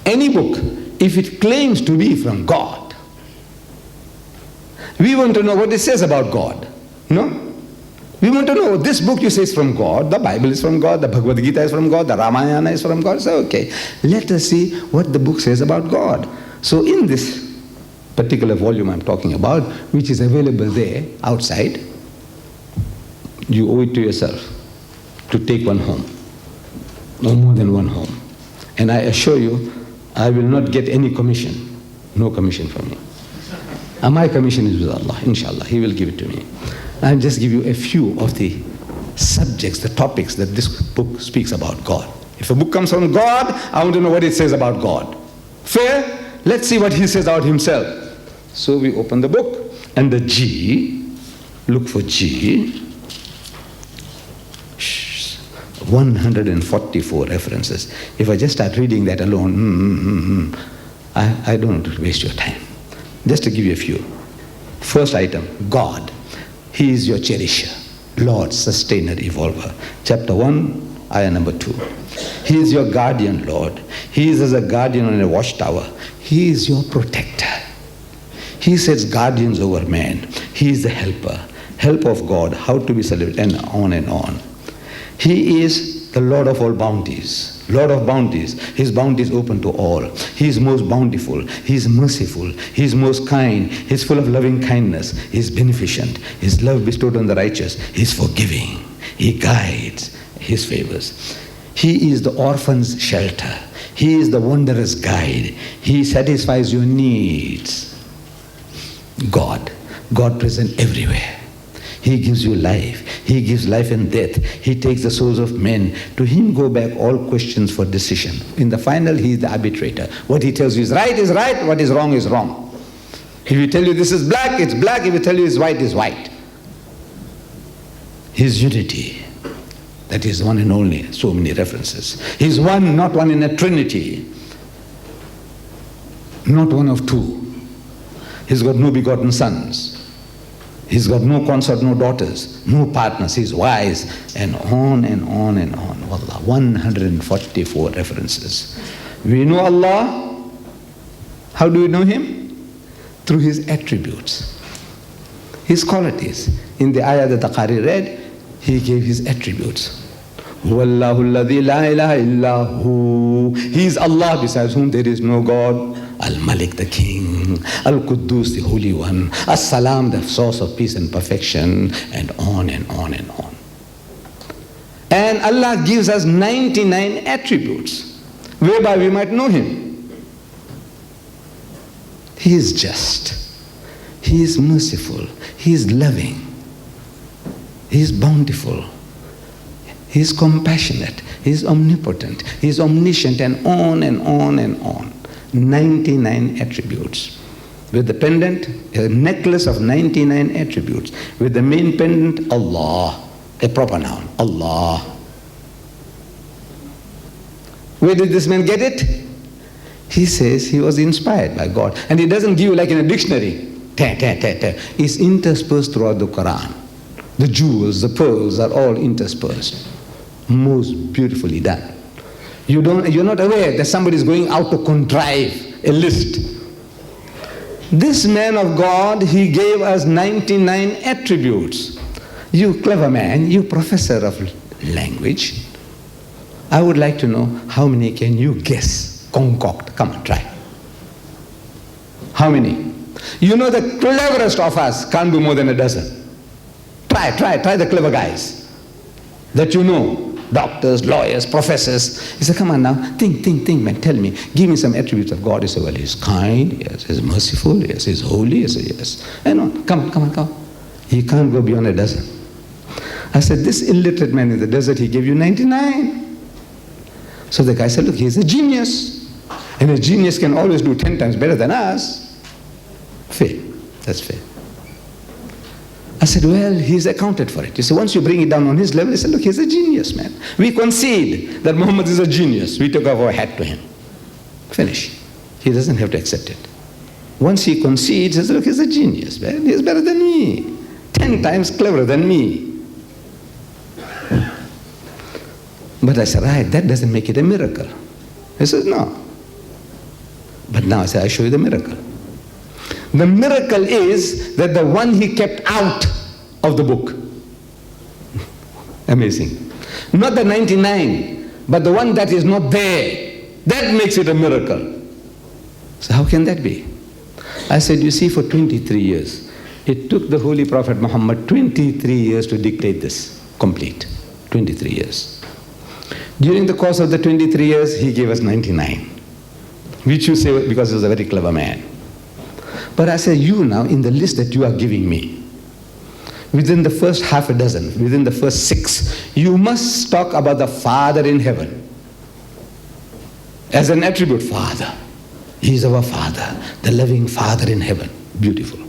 any book, if it claims to be from God, we want to know what it says about God. No? We want to know, this book you say is from God, the Bible is from God, the Bhagavad Gita is from God, the Ramayana is from God. So, okay, let us see what the book says about God. So in this particular volume I'm talking about, which is available there, outside, you owe it to yourself to take one home, no more than one home. And I assure you, I will not get any commission, no commission from me. And my commission is with Allah, inshallah, He will give it to me. I'll just give you a few of the subjects, the topics that this book speaks about God. If a book comes from God, I want to know what it says about God. Fair? Let's see what He says about Himself. So we open the book, and the G, look for G, 144 references. If I just start reading that alone, I don't want to waste your time. Just to give you a few. First item, God. He is your cherisher, Lord, sustainer, evolver. Chapter 1, ayah number 2. He is your guardian, Lord. He is as a guardian on a watchtower. He is your protector. He sets guardians over man. He is the helper, help of God, how to be celebrated, and on and on. He is the Lord of all bounties, Lord of bounties. His bounty is open to all. He is most bountiful. He is merciful. He is most kind. He is full of loving kindness. He is beneficent. His love bestowed on the righteous. He is forgiving. He guides. His favors. He is the orphan's shelter. He is the wanderer's guide. He satisfies your needs. God present everywhere. He gives you life. He gives life and death. He takes the souls of men. To Him go back all questions for decision. In the final, He is the arbitrator. What He tells you is right, what is wrong. If He tell you this is black, it's black. If He tell you it's white. His unity, that is one and only, so many references. He's one, not one in a Trinity. Not one of two. He's got no begotten sons. He's got no consort, no daughters, no partners. He's wise, and on and on and on. Wallah, 144 references. We know Allah. How do we know Him? Through His attributes, His qualities. In the ayah that the Qari read, He gave His attributes. Wallahu alladhi la ilaha illahu. He is Allah, besides whom there is no God. Al-Malik, the King. Al-Quddus, the Holy One. As-Salam, the source of peace and perfection. And on and on and on. And Allah gives us 99 attributes whereby we might know Him. He is just. He is merciful. He is loving. He is bountiful. He is compassionate. He is omnipotent. He is omniscient, and on and on and on. 99 attributes. With the pendant, a necklace of 99 attributes. With the main pendant, Allah, a proper noun, Allah. Where did this man get it? He says he was inspired by God. And he doesn't give you like in a dictionary. It's interspersed throughout the Quran. The jewels, the pearls are all interspersed. Most beautifully done. You're not aware that somebody is going out to contrive a list. This man of God, he gave us 99 attributes. You clever man, you professor of language, I would like to know how many can you guess, concoct? Come on, try. How many? You know the cleverest of us can't do more than a dozen. Try the clever guys that you know. doctors, lawyers, professors. He said, come on now, think, man, tell me. Give me some attributes of God. He said, well, he's kind, yes, he's merciful, yes, he's holy. I said, yes. And on, come on. He can't go beyond a dozen. I said, this illiterate man in the desert, he gave you 99. So the guy said, look, he's a genius. And a genius can always do 10 times better than us. Fair. That's fair. I said, well, he's accounted for it. You see, once you bring it down on his level, he said, look, he's a genius, man. We concede that Muhammad is a genius. We took off our hat to him. Finish. He doesn't have to accept it. Once he concedes, he says, look, he's a genius, man. He's better than me. 10 times cleverer than me. But I said, right, that doesn't make it a miracle. He says, no. But now I say, I show you the miracle. The miracle is that the one he kept out of the book. Amazing. Not the 99, but the one that is not there. That makes it a miracle. So how can that be? I said, you see, for 23 years, it took the Holy Prophet Muhammad 23 years to dictate this, complete. 23 years. During the course of the 23 years, he gave us 99. Which you say because he was a very clever man. But I say, you now, in the list that you are giving me, within the first half a dozen, within the first 6, you must talk about the Father in heaven. As an attribute, Father. He is our Father, the loving Father in heaven. Beautiful.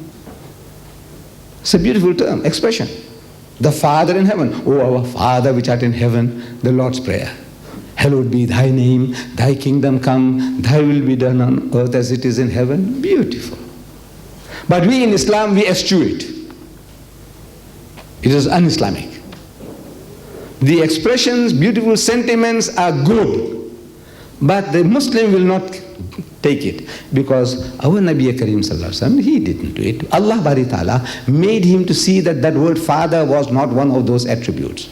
It's a beautiful term, expression. The Father in heaven. Oh, our Father which art in heaven, the Lord's Prayer. Hallowed be thy name, thy kingdom come, thy will be done on earth as it is in heaven. Beautiful. But we in Islam, we eschew it. It is un-Islamic. The expressions, beautiful sentiments are good, but the Muslim will not take it because our Nabi Kareem Sallallahu Alaihi Wasallam, he didn't do it. Allah Bari Ta'ala made him to see that that word Father was not one of those attributes.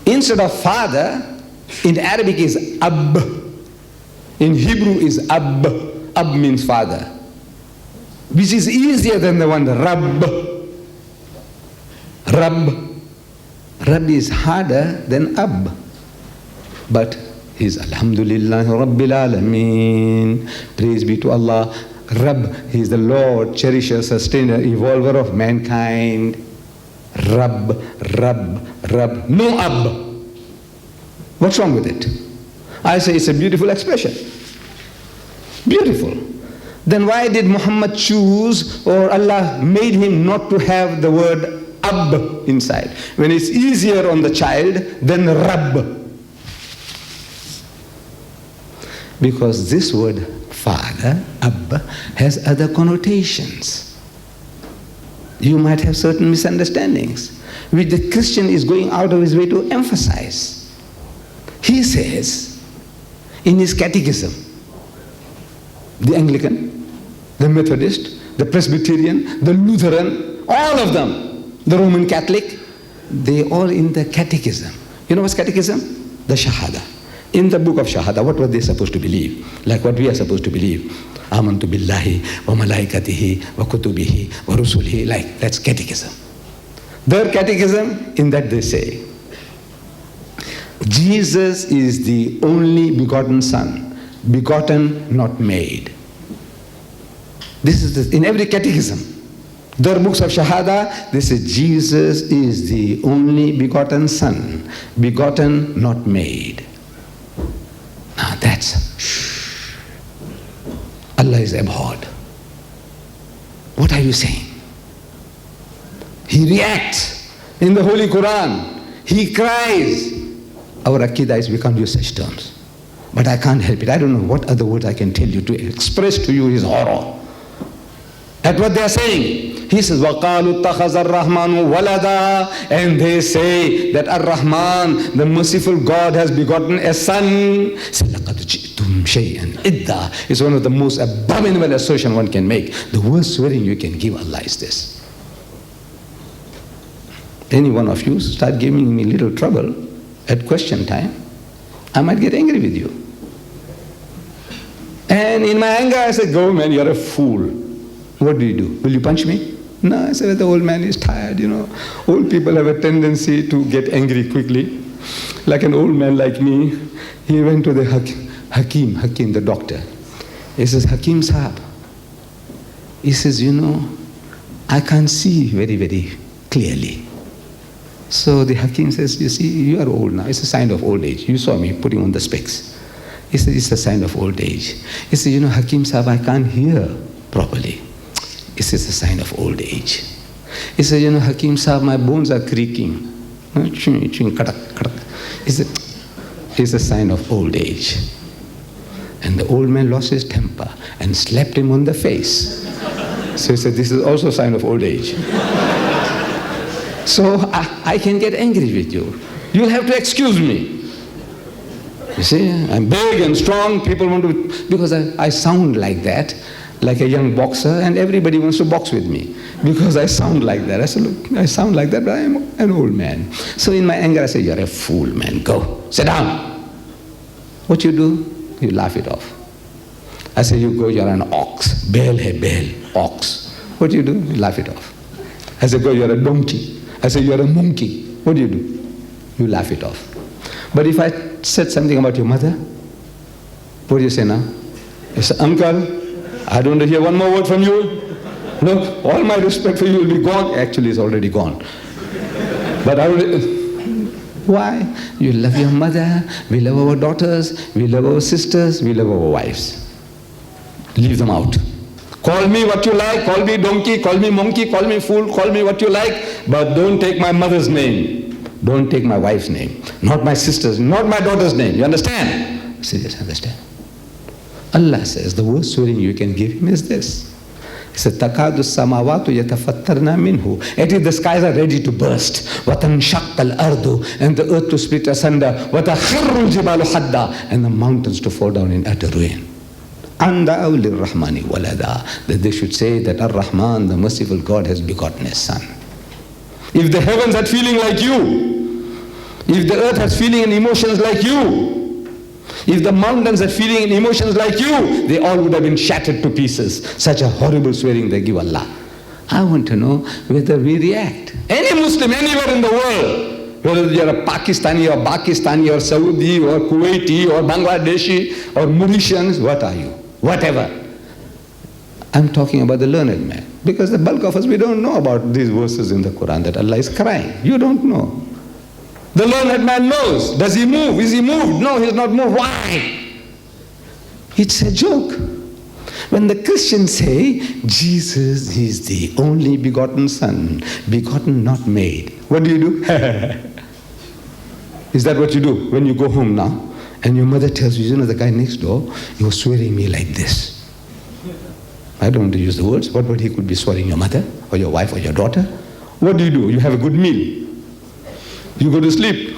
Instead of Father, in Arabic is Ab. In Hebrew is Ab. Ab means Father, which is easier than the one Rabb. Rabb is harder than Ab. But he's Alhamdulillah Rabbil Alameen. Praise be to Allah. Rabb, he is the Lord, cherisher, sustainer, evolver of mankind. Rabb. No Ab. What's wrong with it? I say it's a beautiful expression. Beautiful. Then why did Muhammad choose, or Allah made him not to have the word Ab inside, when it's easier on the child than Rabb? Because this word Father, Ab, has other connotations. You might have certain misunderstandings, which the Christian is going out of his way to emphasize. He says in his catechism, the Anglican, the Methodist, the Presbyterian, the Lutheran, all of them, the Roman Catholic, they all in the catechism. You know what's catechism? The Shahada. In the book of Shahada, what were they supposed to believe? Like what we are supposed to believe. Amantu billahi wa malaikatihi wa kutubihi wa rusulihi. Like, that's catechism. Their catechism, in that they say, Jesus is the only begotten Son, begotten, not made. This is in every catechism. Their books of Shahada, they say Jesus is the only begotten Son, begotten, not made. Now that's, Allah is abhorred. What are you saying? He reacts in the Holy Quran. He cries. Our Aqidah is we can't use such terms. But I can't help it. I don't know what other words I can tell you to express to you his horror at what they are saying. He says, وَقَالُوا اتَّخَذَ الرَّحْمَنُ وَلَدًا. And they say that Ar-Rahman, the merciful God, has begotten a son. لَقَدْ جِئْتُمْ شَيْئًا إِدَّا. It's one of the most abominable assertion one can make. The worst swearing you can give Allah is this. Any one of you start giving me little trouble at question time, I might get angry with you. And in my anger I say, go man, you're a fool. What do? Will you punch me? No, I said, the old man is tired, you know. Old people have a tendency to get angry quickly. like an old man like me, he went to the Hakim, the doctor. He says, Hakim Sahab, he says, I can't see very, very clearly. So the Hakim says, you see, you are old now. It's a sign of old age. You saw me putting on the specs. He says, it's a sign of old age. He says, Hakim Sahab, I can't hear properly. He says, it's a sign of old age. He says, Hakim Sahab, my bones are creaking. He said, it's a sign of old age. And the old man lost his temper and slapped him on the face. So he said, this is also a sign of old age. So I can get angry with you. You'll have to excuse me. You see, I'm big and strong. People want to, because I sound like that, like a young boxer, and everybody wants to box with me because I sound like that. I said, look, I sound like that, but I am an old man. So in my anger, I say, you're a fool, man. Go, sit down. What you do? You laugh it off. I say, you go, you're an ox. Bel hai bel, ox. What do? You laugh it off. I say, go, you're a donkey. I say, you're a monkey. What do? You laugh it off. But if I said something about your mother, what do you say now? I say, uncle, I don't want to hear one more word from you. Look, all my respect for you will be gone. Actually, it's already gone. But I will... Why? You love your mother, we love our daughters, we love our sisters, we love our wives. Leave them out. Call me what you like, call me donkey, call me monkey, call me fool, call me what you like, but don't take my mother's name. Don't take my wife's name. Not my sister's, not my daughter's name. You understand? I say, yes, I understand. Allah says the worst swearing you can give him is this. He said, Takadu samawatu yatafattarna minhu. It is the skies are ready to burst. Watanshaqqa al-ardu, and the earth to split asunder. Watakhirru al-jibalu hadda, and the mountains to fall down in utter ruin. Anda'u lir-Rahmani walada. That they should say that Ar-Rahman, the merciful God, has begotten his son. If the heavens had feeling like you, if the earth has feeling and emotions like you, if the mountains are feeling and emotions like you, they all would have been shattered to pieces. Such a horrible swearing they give Allah. I want to know whether we react. Any Muslim anywhere in the world, whether you're a Pakistani or Pakistani or Saudi or Kuwaiti or Bangladeshi or Mauritians, what are you? Whatever. I'm talking about the learned man. Because the bulk of us, we don't know about these verses in the Quran that Allah is crying. You don't know. The learned man knows. Does he move? Is he moved? No, he's not moved. Why? It's a joke. When the Christians say, Jesus is the only begotten Son, begotten, not made, what do you do? Is that what you do when you go home now? And your mother tells you, the guy next door, he was swearing me like this. I don't want to use the words. What word he could be swearing your mother or your wife or your daughter? What do? You have a good meal. You go to sleep.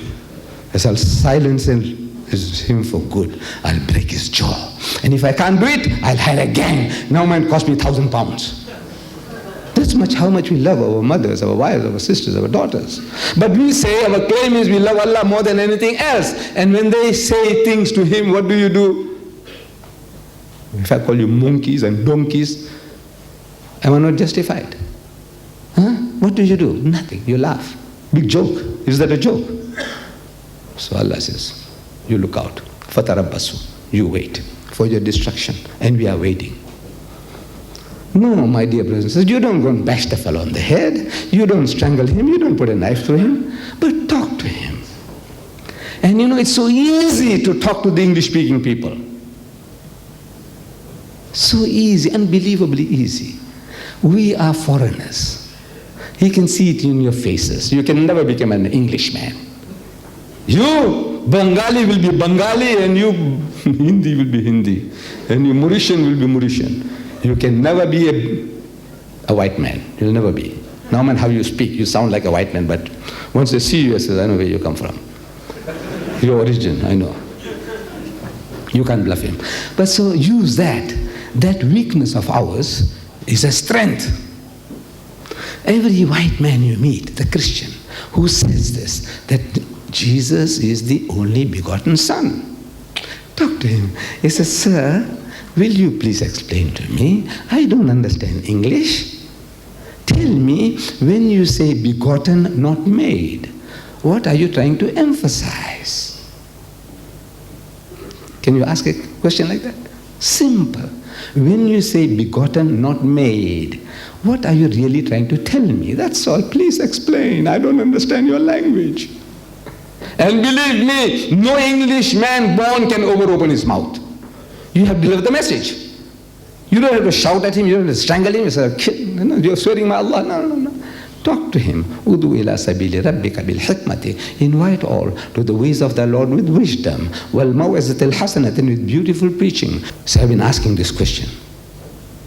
I say, I'll silence him for good. I'll break his jaw. And if I can't do it, I'll hire a gang. Now might cost me 1,000 pounds. That's how much we love our mothers, our wives, our sisters, our daughters. But we say, our claim is we love Allah more than anything else. And when they say things to him, what do? If I call you monkeys and donkeys, am I not justified? Huh? What do? Nothing. You laugh. Big joke. Is that a joke? So Allah says, you look out. Fatarabbasu. You wait for your destruction. And we are waiting. No, my dear brothers and sisters, you don't go and bash the fellow on the head. You don't strangle him. You don't put a knife through him. But talk to him. And it's so easy to talk to the English-speaking people. So easy, unbelievably easy. We are foreigners. He can see it in your faces. You can never become an Englishman. You, Bengali will be Bengali, and you, Hindi will be Hindi. And you, Mauritian will be Mauritian. You can never be a white man. You'll never be. No matter how you speak, you sound like a white man, but once they see you, they say, I know where you come from. Your origin, I know. You can't bluff him. But so use that. That weakness of ours is a strength. Every white man you meet, the Christian, who says this, that Jesus is the only begotten Son. Talk to him. He says, sir, will you please explain to me? I don't understand English. Tell me, when you say begotten, not made, What are you trying to emphasize? Can you ask a question like that? Simple. When you say begotten, not made, what are you really trying to tell me? That's all. Please explain. I don't understand your language. And believe me, no Englishman born can open his mouth. You have delivered the message. You don't have to shout at him, you don't have to strangle him. You say, you're swearing by Allah. No. Talk to him. Udu ila sabili rabbika bil hikmati. Invite all to the ways of the Lord with wisdom. Wal maw'izatil hasanatin, with beautiful preaching. So I've been asking this question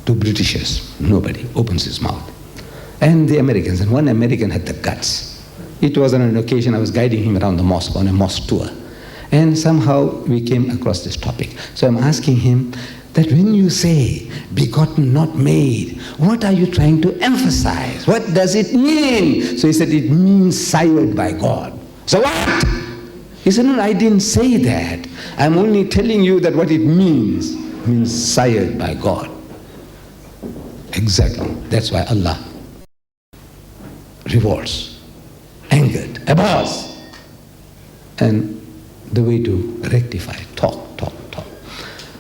to Britishers. Nobody opens his mouth. And the Americans, and one American had the guts. It was on an occasion I was guiding him around the mosque on a mosque tour. And somehow we came across this topic. So I'm asking him that when you say begotten, not made, what are you trying to emphasize? What does it mean? So he said, it means sired by God. So what? He said, no, I didn't say that. I'm only telling you that what it means sired by God. Exactly. That's why Allah rewards, angered, abhors. And the way to rectify, talk.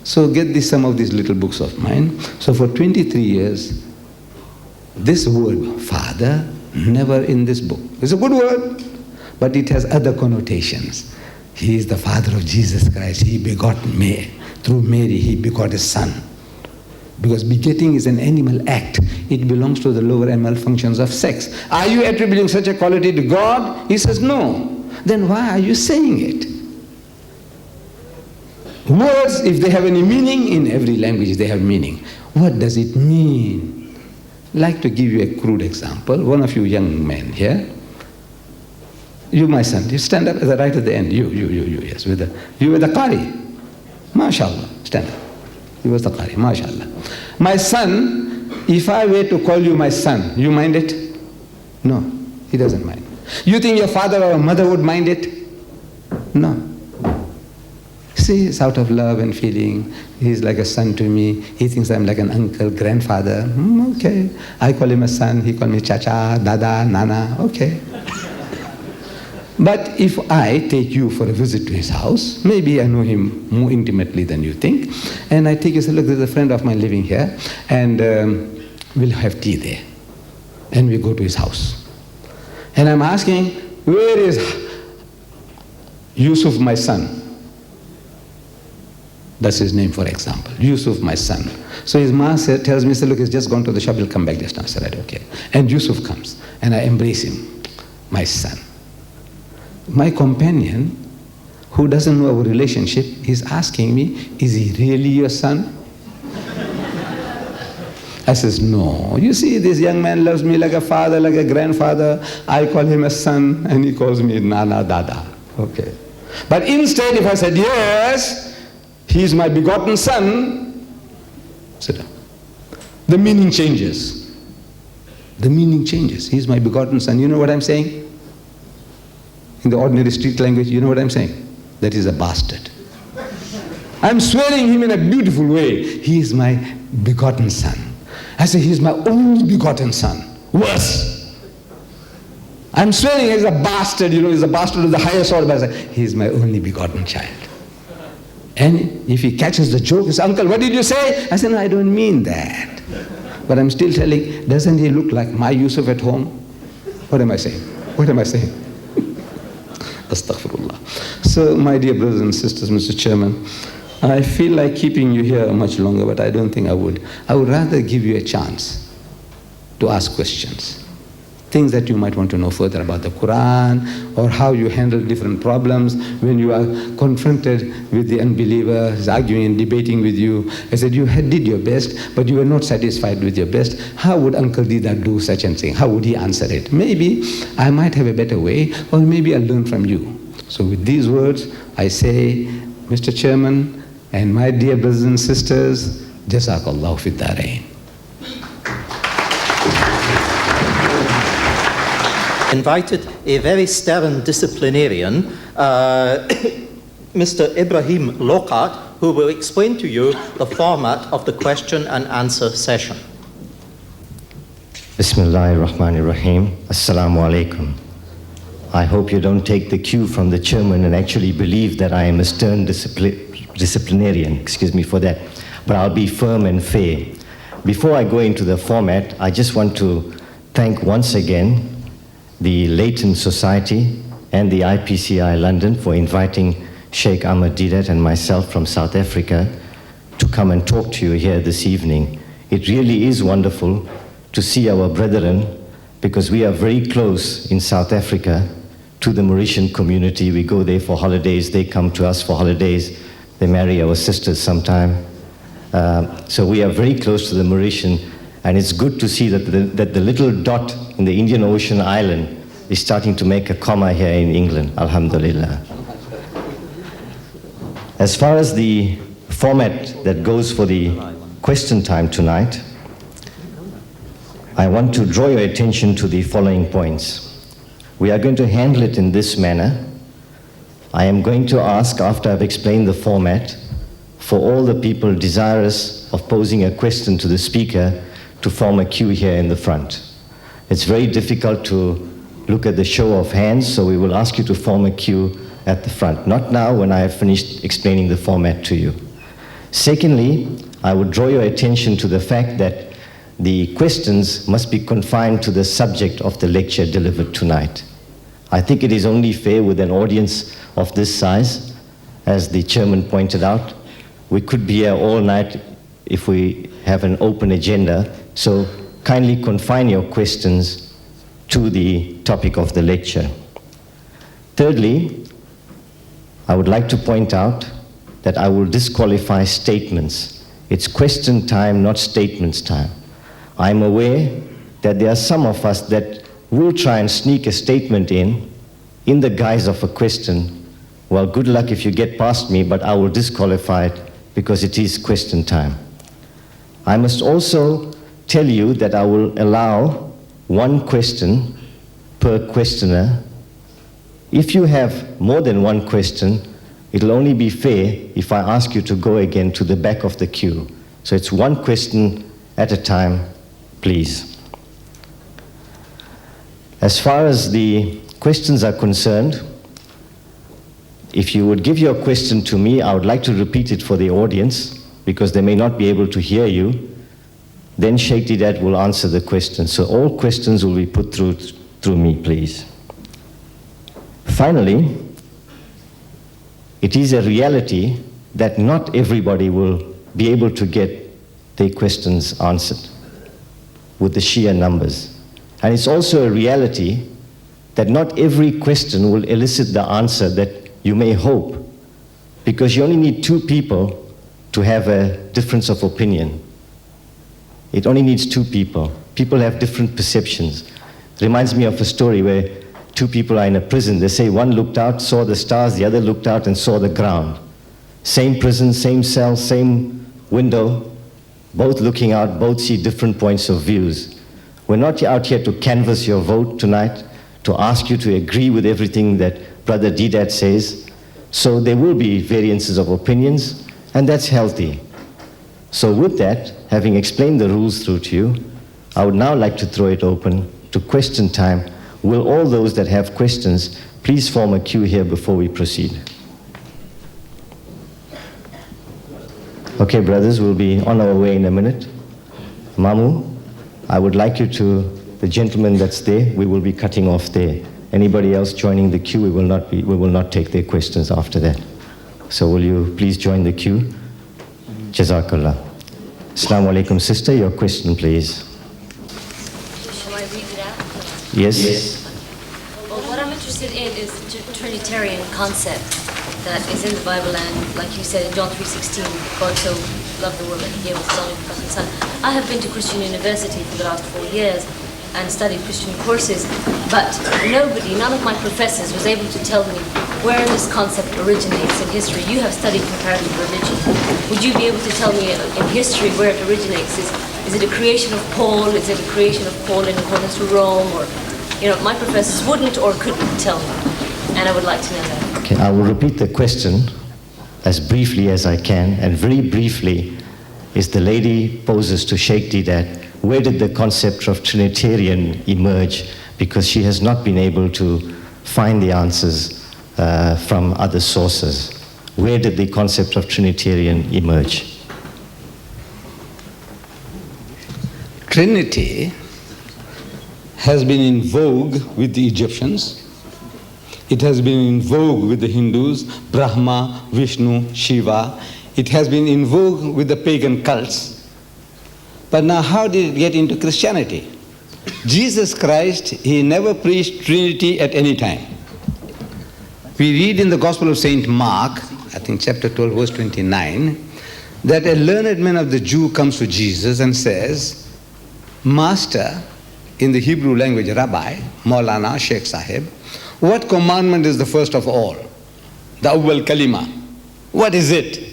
So get some of these little books of mine. So for 23 years, this word, Father, never in this book. It's a good word, but it has other connotations. He is the Father of Jesus Christ. He begot Mary. Through Mary, he begot his Son. Because begetting is an animal act. It belongs to the lower animal functions of sex. Are you attributing such a quality to God? He says, no. Then why are you saying it? Words, if they have any meaning, in every language they have meaning. What does it mean? I'd like to give you a crude example. One of you young men here, you, my son, you stand up right at the end. You, yes, you were the Qari. MashaAllah, stand up. He was the Qari, MashaAllah. My son, if I were to call you my son, you mind it? No, he doesn't mind. You think your father or mother would mind it? No. See, it's out of love and feeling. He's like a son to me. He thinks I'm like an uncle, grandfather. Okay. I call him a son. He calls me chacha, dada, nana. Okay. But if I take you for a visit to his house, maybe I know him more intimately than you think, and I take you and say, look, there's a friend of mine living here, and we'll have tea there. And we go to his house. And I'm asking, where is Yusuf, my son? That's his name, for example. Yusuf, my son. So his ma tells me, look, he's just gone to the shop, he'll come back just now. I said, okay. And Yusuf comes, and I embrace him, my son. My companion, who doesn't know our relationship, is asking me, is he really your son? I says, no. You see, this young man loves me like a father, like a grandfather. I call him a son, and he calls me Nana, Dada. Okay. But instead, if I said, yes, he is my begotten son, sit down. The meaning changes. The meaning changes. He is my begotten son. You know what I'm saying? In the ordinary street language, you know what I'm saying? That is a bastard. I'm swearing him in a beautiful way. He is my begotten son. I say, he is my only begotten son. Worse. I'm swearing he's a bastard, he's a bastard of the highest order. But I say, he is my only begotten child. And if he catches the joke, he says, uncle, what did you say? I said, no, I don't mean that. But I'm still telling, doesn't he look like my Yusuf at home? What am I saying? What am I saying? Astaghfirullah. So, my dear brothers and sisters, Mr. Chairman, I feel like keeping you here much longer, but I don't think I would. I would rather give you a chance to ask questions. Things that you might want to know further about the Quran, or how you handle different problems when you are confronted with the unbeliever, who's arguing and debating with you. I said, you did your best, but you were not satisfied with your best. How would Uncle Deedat do such and thing? How would he answer it? Maybe I might have a better way, or maybe I'll learn from you. So with these words, I say, Mr. Chairman, and my dear brothers and sisters, Jazakallahu fi darain. Invited a very stern disciplinarian, Mr. Ibrahim Lokat, who will explain to you the format of the question and answer session. Bismillahir Rahmanir Rahim. Assalamu alaikum. I hope you don't take the cue from the chairman and actually believe that I am a stern disciplinarian, excuse me for that, but I'll be firm and fair. Before I go into the format, I just want to thank once again the Leighton Society and the IPCI London for inviting Sheikh Ahmed Deedat and myself from South Africa to come and talk to you here this evening. It really is wonderful to see our brethren, because we are very close in South Africa to the Mauritian community. We go there for holidays, they come to us for holidays, they marry our sisters sometime. So we are very close to the Mauritian, and it's good to see that the little dot in the Indian Ocean island is starting to make a comma here in England, alhamdulillah. As far as the format that goes for the question time tonight, I want to draw your attention to the following points. We are going to handle it in this manner. I am going to ask, after I've explained the format, for all the people desirous of posing a question to the speaker to form a queue here in the front. It's very difficult to look at the show of hands, so we will ask you to form a queue at the front. Not now, when I have finished explaining the format to you. Secondly, I would draw your attention to the fact that the questions must be confined to the subject of the lecture delivered tonight. I think it is only fair with an audience of this size, as the chairman pointed out. We could be here all night if we have an open agenda, so kindly confine your questions to the topic of the lecture. Thirdly, I would like to point out that I will disqualify statements. It's question time, not statements time. I'm aware that there are some of us that will try and sneak a statement in the guise of a question. Well, good luck if you get past me, but I will disqualify it because it is question time. I must also tell you that I will allow one question per questioner. If you have more than one question, it'll only be fair if I ask you to go again to the back of the queue. So it's one question at a time, please. As far as the questions are concerned, if you would give your question to me, I would like to repeat it for the audience because they may not be able to hear you. Then Sheikh Deedat will answer the question. So all questions will be put through me, please. Finally, it is a reality that not everybody will be able to get their questions answered with the sheer numbers. And it's also a reality that not every question will elicit the answer that you may hope, because you only need two people to have a difference of opinion. It only needs two people. People have different perceptions. It reminds me of a story where two people are in a prison. They say one looked out, saw the stars, the other looked out and saw the ground. Same prison, same cell, same window, both looking out, both see different points of views. We're not out here to canvass your vote tonight, to ask you to agree with everything that Brother Deedat says. So there will be variances of opinions, and that's healthy. So with that, having explained the rules through to you, I would now like to throw it open to question time. Will all those that have questions please form a queue here before we proceed? Okay, brothers, we'll be on our way in a minute. Mamu, I would like you to, the gentleman that's there, we will be cutting off there. Anybody else joining the queue, we will not take their questions after that. So will you please join the queue? Jazakallah. Assalamu alaikum, sister, your question, please. Shall I read it out? Yes? Well, what I'm interested in is the Trinitarian concept that is in the Bible, and like you said in John 3:16, God so loved the world that he gave his only begotten Son. I have been to Christian university for the last 4 years and studied Christian courses, but none of my professors was able to tell me where this concept originates in history. You have studied comparative religion. Would you be able to tell me in history where it originates? Is it a creation of Paul? Is it a creation of Paul in accordance to Rome? Or, my professors wouldn't or couldn't tell me, and I would like to know that. Okay, I will repeat the question as briefly as I can, and very briefly is the lady poses to Sheikh Deedat, where did the concept of Trinitarian emerge? Because she has not been able to find the answers from other sources. Where did the concept of Trinitarian emerge? Trinity has been in vogue with the Egyptians. It has been in vogue with the Hindus, Brahma, Vishnu, Shiva. It has been in vogue with the pagan cults. But now how did it get into Christianity? Jesus Christ, he never preached Trinity at any time. We read in the Gospel of St. Mark, I think chapter 12, verse 29, that a learned man of the Jew comes to Jesus and says, Master, in the Hebrew language, Rabbi, Maulana, Sheikh Sahib, what commandment is the first of all? The Awwal Kalima. What is it?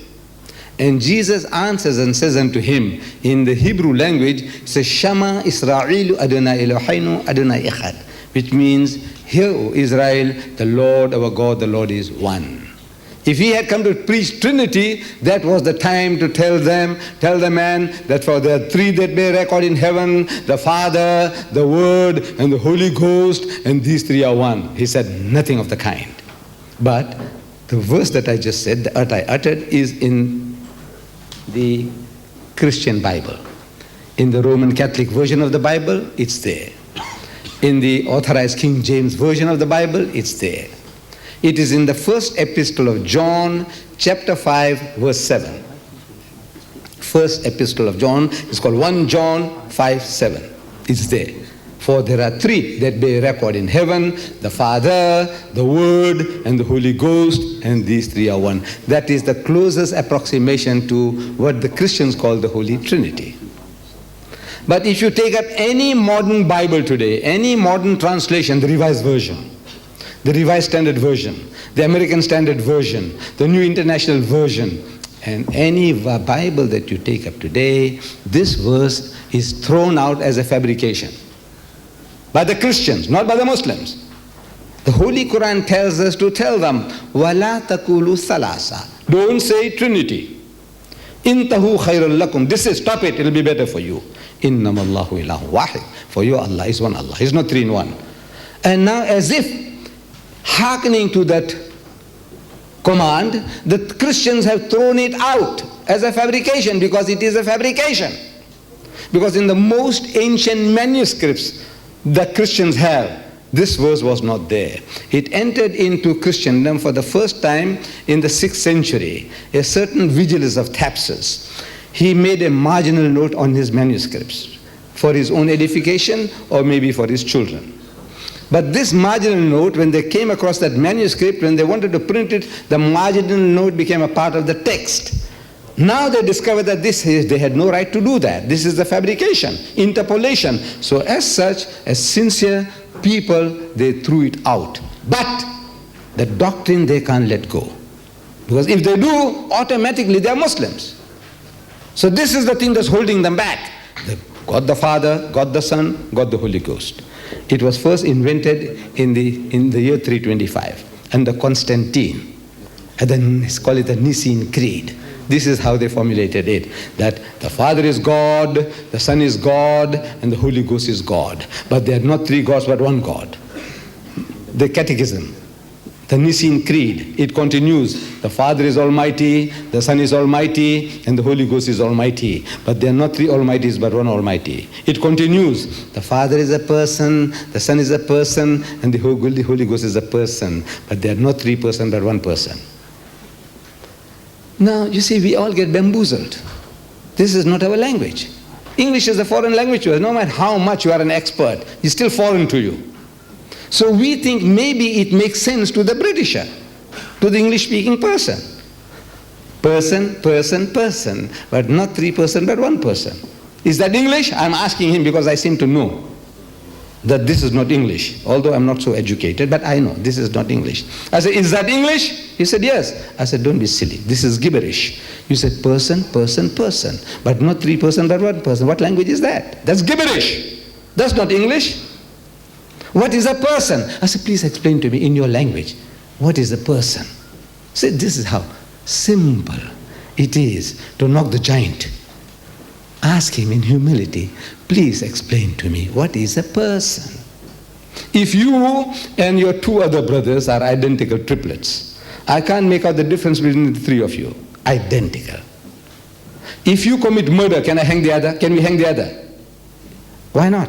And Jesus answers and says unto him, in the Hebrew language, it says, Shama Israelu Adonai Eloheinu Adonai Echad, which means, hear, O Israel, the Lord our God, the Lord is one. If he had come to preach Trinity, that was the time to tell the man that for there are three that bear record in heaven, the Father, the Word, and the Holy Ghost, and these three are one. He said nothing of the kind. But the verse that I just said, that I uttered, is in the Christian Bible. In the Roman Catholic version of the Bible, it's there. In the authorized King James version of the Bible, it's there. It is in the first epistle of John, chapter 5, verse 7. First epistle of John is called 1 John 5, 7. It's there. For there are three that bear record in heaven, the Father, the Word, and the Holy Ghost, and these three are one. That is the closest approximation to what the Christians call the Holy Trinity. But if you take up any modern Bible today, any modern translation, the Revised Version, the Revised Standard Version, the American Standard Version, the New International Version, and any Bible that you take up today, this verse is thrown out as a fabrication. By the Christians, not by the Muslims. The Holy Quran tells us to tell them, وَلَا تَقُولُوا ثَلَاثًا. Don't say Trinity. إِنْتَهُ خَيْرٌ لَكُمْ. This is, stop it, it'll be better for you. إِنَّمَا اللَّهُ إِلَهُ وَاحِدٌ. For you, Allah is one Allah. He's not three in one. And now as if hearkening to that command, the Christians have thrown it out as a fabrication, because it is a fabrication. Because in the most ancient manuscripts that Christians have, this verse was not there. It entered into Christendom for the first time in the 6th century. A certain Vigilus of Thapsus, he made a marginal note on his manuscripts for his own edification or maybe for his children. But this marginal note, when they came across that manuscript, when they wanted to print it, the marginal note became a part of the text. Now they discovered that they had no right to do that. This is the fabrication, interpolation. So as such, as sincere people, they threw it out. But the doctrine they can't let go. Because if they do, automatically they are Muslims. So this is the thing that's holding them back. God the Father, God the Son, God the Holy Ghost. It was first invented in the year 325 under Constantine. And then it's called it the Nicene Creed. This is how they formulated it, that the Father is God, the Son is God, and the Holy Ghost is God. But they are not three gods, but one God. The Catechism, the Nicene Creed, it continues. The Father is Almighty, the Son is Almighty, and the Holy Ghost is Almighty. But they are not three Almighties, but one Almighty. It continues. The Father is a person, the Son is a person, and the Holy Ghost is a person. But they are not three persons, but one person. Now, you see, we all get bamboozled. This is not our language. English is a foreign language to us. No matter how much you are an expert, it's still foreign to you. So we think maybe it makes sense to the Britisher, to the English-speaking person. Person, person, person, but not three person, but one person. Is that English? I'm asking him because I seem to know that this is not English, although I'm not so educated, but I know this is not English. I said, is that English? He said, yes. I said, don't be silly. This is gibberish. You said person, person, person, but not three person, but one person. What language is that? That's gibberish. That's not English. What is a person? I said, please explain to me in your language. What is a person? He said, this is how simple it is to knock the giant. Ask him in humility, please explain to me, what is a person? If you and your two other brothers are identical triplets, I can't make out the difference between the three of you. Identical. If you commit murder, can I hang the other? Can we hang the other? Why not?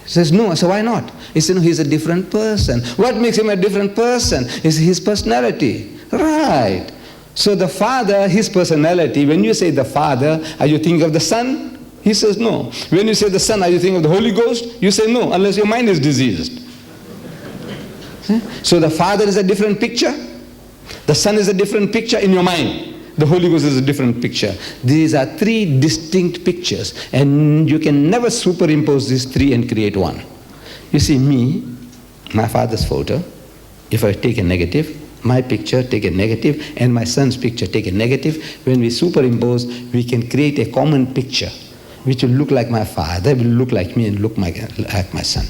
He says, no. I say, why not? He said, no, he's a different person. What makes him a different person is his personality. Right. So the Father, his personality, when you say the Father, are you thinking of the Son? He says no. When you say the Son, are you thinking of the Holy Ghost? You say no, unless your mind is diseased. So the Father is a different picture. The Son is a different picture in your mind. The Holy Ghost is a different picture. These are three distinct pictures, and you can never superimpose these three and create one. You see me, my father's photo, if I take a negative, my picture take a negative, and my son's picture take a negative. When we superimpose, we can create a common picture which will look like my father, will look like me, and look like my son.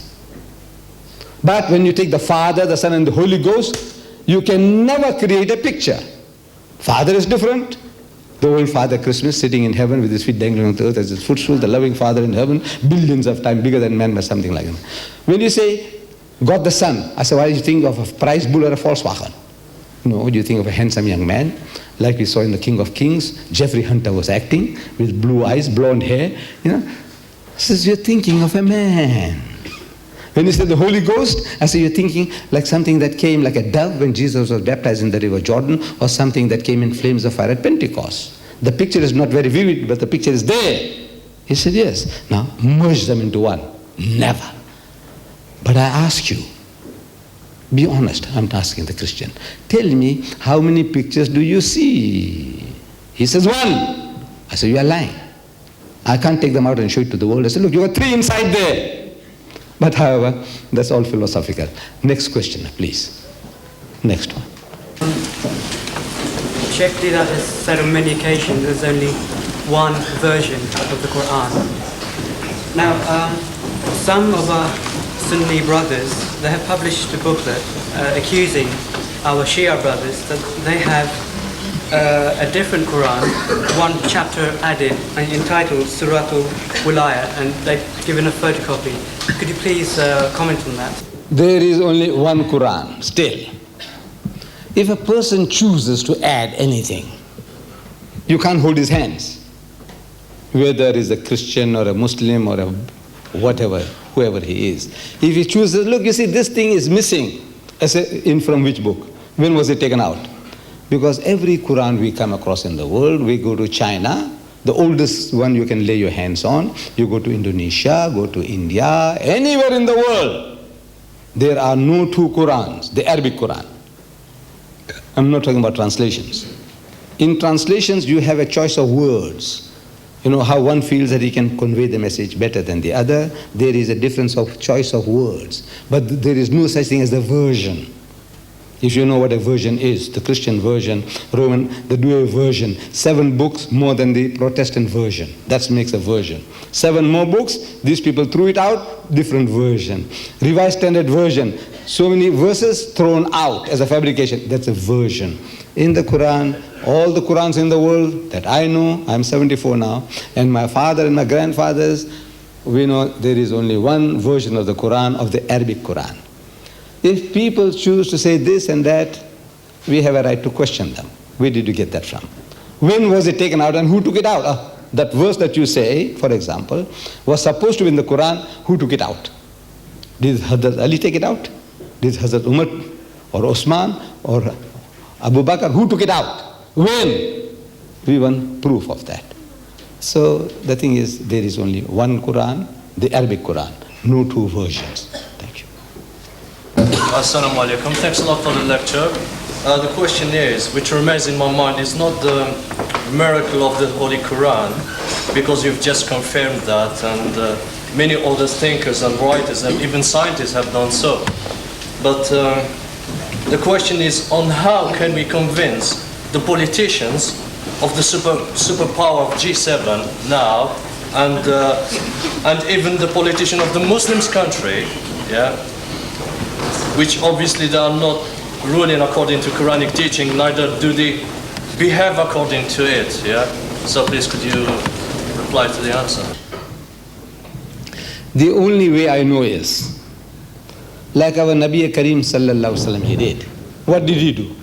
But when you take the Father, the Son, and the Holy Ghost, you can never create a picture. Father is different. The old Father Christmas sitting in heaven with his feet dangling on the earth as his footstool, the loving Father in heaven, billions of times bigger than man, or something like that. When you say God the Son, I say, why do you think of a prize bull or a Volkswagen? No, do you think of a handsome young man, like we saw in the King of Kings? Jeffrey Hunter was acting with blue eyes, blonde hair. Says you're thinking of a man. When you say the Holy Ghost, I say you're thinking like something that came like a dove when Jesus was baptized in the river Jordan, or something that came in flames of fire at Pentecost. The picture is not very vivid, but the picture is there. He said yes. Now merge them into one. Never. But I ask you, be honest, I'm asking the Christian, tell me, how many pictures do you see? He says one. I say, you are lying. I can't take them out and show it to the world. I say, look, you got three inside there. But however, that's all philosophical. Next question, please. Next one. Sheikh Deedat has said on many occasions there's only one version of the Qur'an. Now, some of our Sunni brothers, they have published a booklet accusing our Shia brothers that they have a different Quran, one chapter added entitled Suratul Wilaya, and they've given a photocopy. Could you please comment on that? There is only one Quran, still. If a person chooses to add anything, you can't hold his hands. Whether he's a Christian or a Muslim or a whatever, whoever he is. If he chooses, look, you see, this thing is missing. I say, in from which book? When was it taken out? Because every Quran we come across in the world, we go to China, the oldest one you can lay your hands on. You go to Indonesia, go to India, anywhere in the world, there are no two Qurans, the Arabic Quran. I'm not talking about translations. In translations, you have a choice of words. You know how one feels that he can convey the message better than the other. There is a difference of choice of words. But there is no such thing as a version. If you know what a version is, the Christian version, Roman, the dual version, 7 books more than the Protestant version. That makes a version. 7 more books, these people threw it out, different version. Revised Standard Version, so many verses thrown out as a fabrication, that's a version. In the Quran, all the Qurans in the world that I know, I'm 74 now, and my father and my grandfathers, we know there is only one version of the Quran, of the Arabic Quran. If people choose to say this and that, we have a right to question them. Where did you get that from? When was it taken out and who took it out? That verse that you say, for example, was supposed to be in the Quran. Who took it out? Did Hazrat Ali take it out? Did Hazrat Umar or Osman or Abu Bakr? Who took it out? When? We want proof of that. So the thing is, there is only one Quran, the Arabic Quran, no 2 versions. Thank you. Assalamu alaikum. Thanks a lot for the lecture. The question is, which remains in my mind, is not the miracle of the Holy Quran, because you've just confirmed that, and many other thinkers and writers and even scientists have done so. But the question is on how can we convince the politicians of the superpower of G7 now, and even the politician of the Muslims country, yeah, which obviously they are not ruling according to Quranic teaching, neither do they behave according to it, yeah? So please could you reply to the answer? The only way I know is, like our Nabi Kareem sallallahu alaihi wasallam he did. What did he do?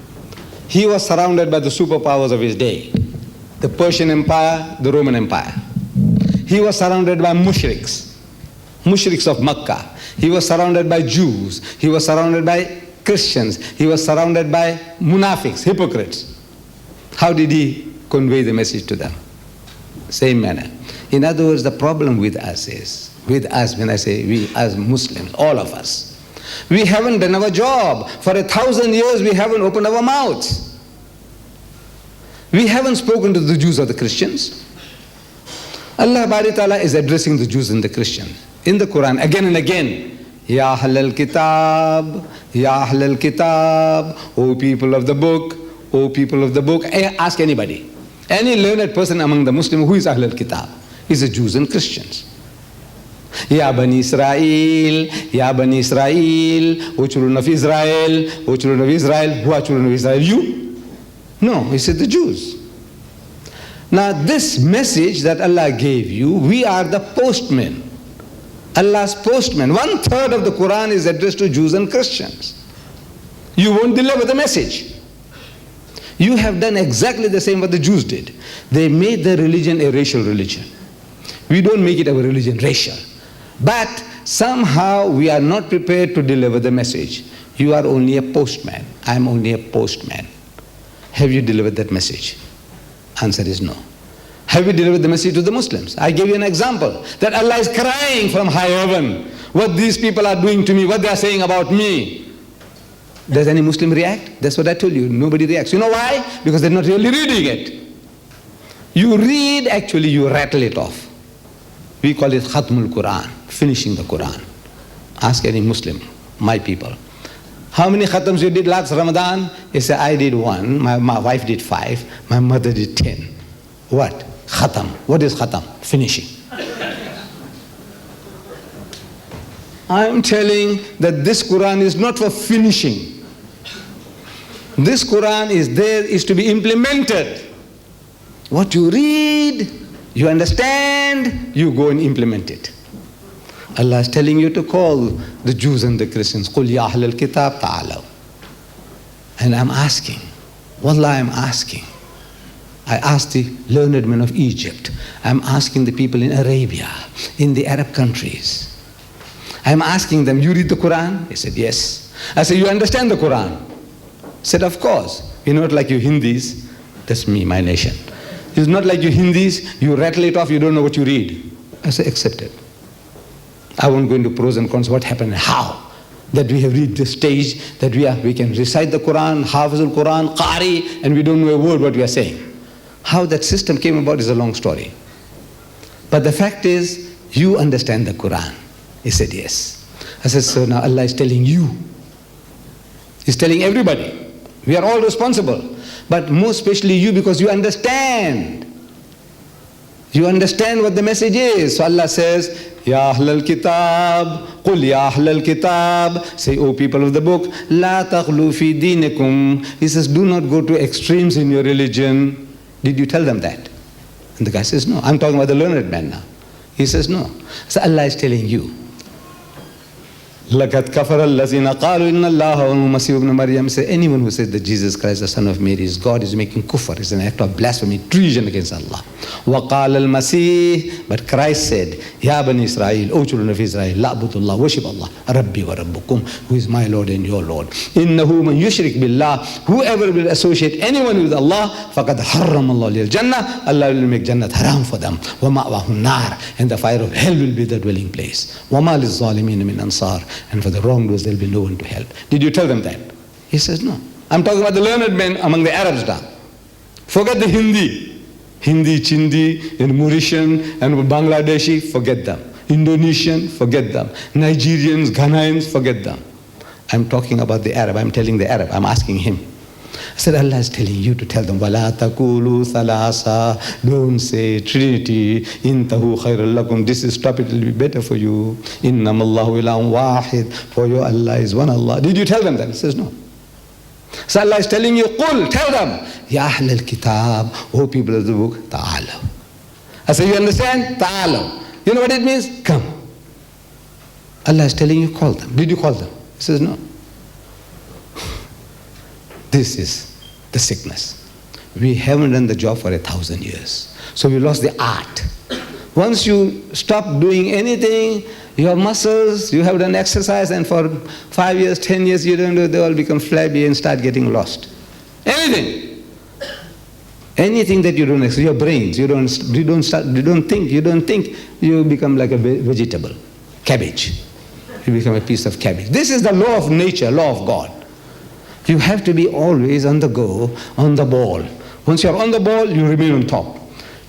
He was surrounded by the superpowers of his day, the Persian Empire, the Roman Empire. He was surrounded by mushriks of Makkah. He was surrounded by Jews. He was surrounded by Christians. He was surrounded by munafiqs, hypocrites. How did he convey the message to them? Same manner. In other words, the problem with us is, with us, when I say we as Muslims, all of us, we haven't done our job. For 1,000 years we haven't opened our mouths. We haven't spoken to the Jews or the Christians. Allah Ta'ala is addressing the Jews and the Christians in the Quran again and again. Ya Ahlal Kitab, Ya Ahlal Kitab, O people of the book, O people of the book. Ask anybody. Any learned person among the Muslims, who is Ahlul Kitab? It's the Jews and Christians. Ya Bani Israel, Ya Bani Israel, O children of Israel, O children of Israel. Who are children of Israel? You? No, he said the Jews. Now this message that Allah gave you, we are the postmen. Allah's postmen. 1/3 of the Quran is addressed to Jews and Christians. You won't deliver the message. You have done exactly the same what the Jews did. They made their religion a racial religion. We don't make it our religion racial. But somehow we are not prepared to deliver the message. You are only a postman. I am only a postman. Have you delivered that message? Answer is no. Have you delivered the message to the Muslims? I gave you an example that Allah is crying from high heaven. What these people are doing to me, what they are saying about me. Does any Muslim react? That's what I told you. Nobody reacts. You know why? Because they're not really reading it. You read, actually you rattle it off. We call it Khatmul Quran, finishing the Quran. Ask any Muslim, my people. How many khatams you did last Ramadan? He said, I did 1, my wife did 5, my mother did 10. What? Khatam. What is khatam? Finishing. I am telling that this Quran is not for finishing. This Quran is to be implemented. What you read, you understand, you go and implement it. Allah is telling you to call the Jews and the Christians. قُلْ يَا أَهْلَ الْكِتَابِ تَعَالَوْا. And I'm asking, wallah, I'm asking. I asked the learned men of Egypt. I'm asking the people in Arabia, in the Arab countries. I'm asking them, you read the Quran? He said, yes. I said, you understand the Quran? He said, of course. You're not like you Hindis. That's me, my nation. It's not like you Hindis, you rattle it off, you don't know what you read. I said, accepted. I won't go into pros and cons, what happened and how. That we have reached the stage that we can recite the Quran, Hafiz al-Quran, Qari, and we don't know a word what we are saying. How that system came about is a long story. But the fact is, you understand the Quran. He said, yes. I said, so now Allah is telling you. He's telling everybody. We are all responsible. But more especially you, because you understand. You understand what the message is. So Allah says, Ya Ahlal Kitab, Qul Ya Ahlal Kitab, say, O people of the book, La taghlu fi dinikum. He says, do not go to extremes in your religion. Did you tell them that? And the guy says, no. I'm talking about the learned man now. He says, no. So Allah is telling you. لَقَدْ كَفَرَ الَّذِينَ قَالُوا إِنَّ اللَّهَ وَالْمَسِيحُ ابْنُ مَرْيَمَ. Say, anyone who says that Jesus Christ, the Son of Mary, is God, is making kufr, is an act of blasphemy, treason against Allah. وَقَالَ الْمَسِيحُ. But Christ said, Ya Bani Israel, O children of Israel, لَعْبُدُ worship Allah, Rabbi wa Rabbukum, who is my Lord and your Lord. إِنَّهُ مَنْ يُشْرِكْ بِاللَّهِ. Whoever will associate anyone with Allah, فَقَدْ حَرَّمَ اللَّهُ الْجَنَّةِ. Allah will make Jannat haram for them. وَمَأْوَاهُ النَّارِ. And the fire of hell will be the dwelling place. وَمَا لِلظَّالِمِينَ مِنْ أَنصَارٍ. And for the wrongdoers, there will be no one to help. Did you tell them that? He says, no. I'm talking about the learned men among the Arabs now. Forget the Hindi, Chindi, and Mauritian, and Bangladeshi, forget them. Indonesian, forget them. Nigerians, Ghanaians, forget them. I'm talking about the Arab. I'm telling the Arab. I'm asking him. I said, Allah is telling you to tell them, وَلَا تَقُولُوا ثَلَاثًا. Don't say Trinity. إِنْتَهُ خَيْرٌ لَكُمْ. This is, stop it, it will be better for you. إِنَّمَا اللَّهُ إِلَهٌ وَاحِدٌ. For your Allah is one Allah. Did you tell them that? He says, no. So Allah is telling you, قُل, tell them, Ya Ahl al-Kitab, O people of the book, ta'alaw. I say, you understand? Ta'alaw. You know what it means? Come. Allah is telling you, call them. Did you call them? He says, no. This is the sickness. We haven't done the job for 1,000 years. So we lost the art. Once you stop doing anything, your muscles, you have done exercise, and for 5 years, 10 years, you don't do, they all become flabby and start getting lost. Anything. Anything that you don't exercise, your brains, you don't think, you become like a vegetable, cabbage. You become a piece of cabbage. This is the law of nature, law of God. You have to be always on the go, on the ball. Once you're on the ball, you remain on top.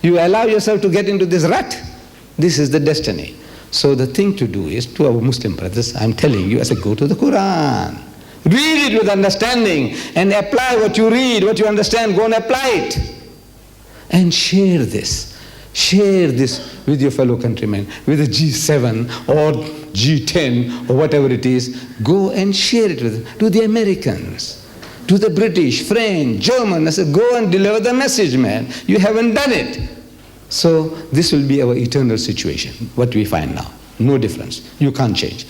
You allow yourself to get into this rut. This is the destiny. So the thing to do is, to our Muslim brothers, I'm telling you, I say, go to the Quran. Read it with understanding and apply what you read, what you understand. Go and apply it. And share this. Share this with your fellow countrymen, with the G7 or G10 or whatever it is. Go and share it to the Americans, to the British, French, German. I said, go and deliver the message, man. You haven't done it. So this will be our eternal situation, what we find now. No difference. You can't change.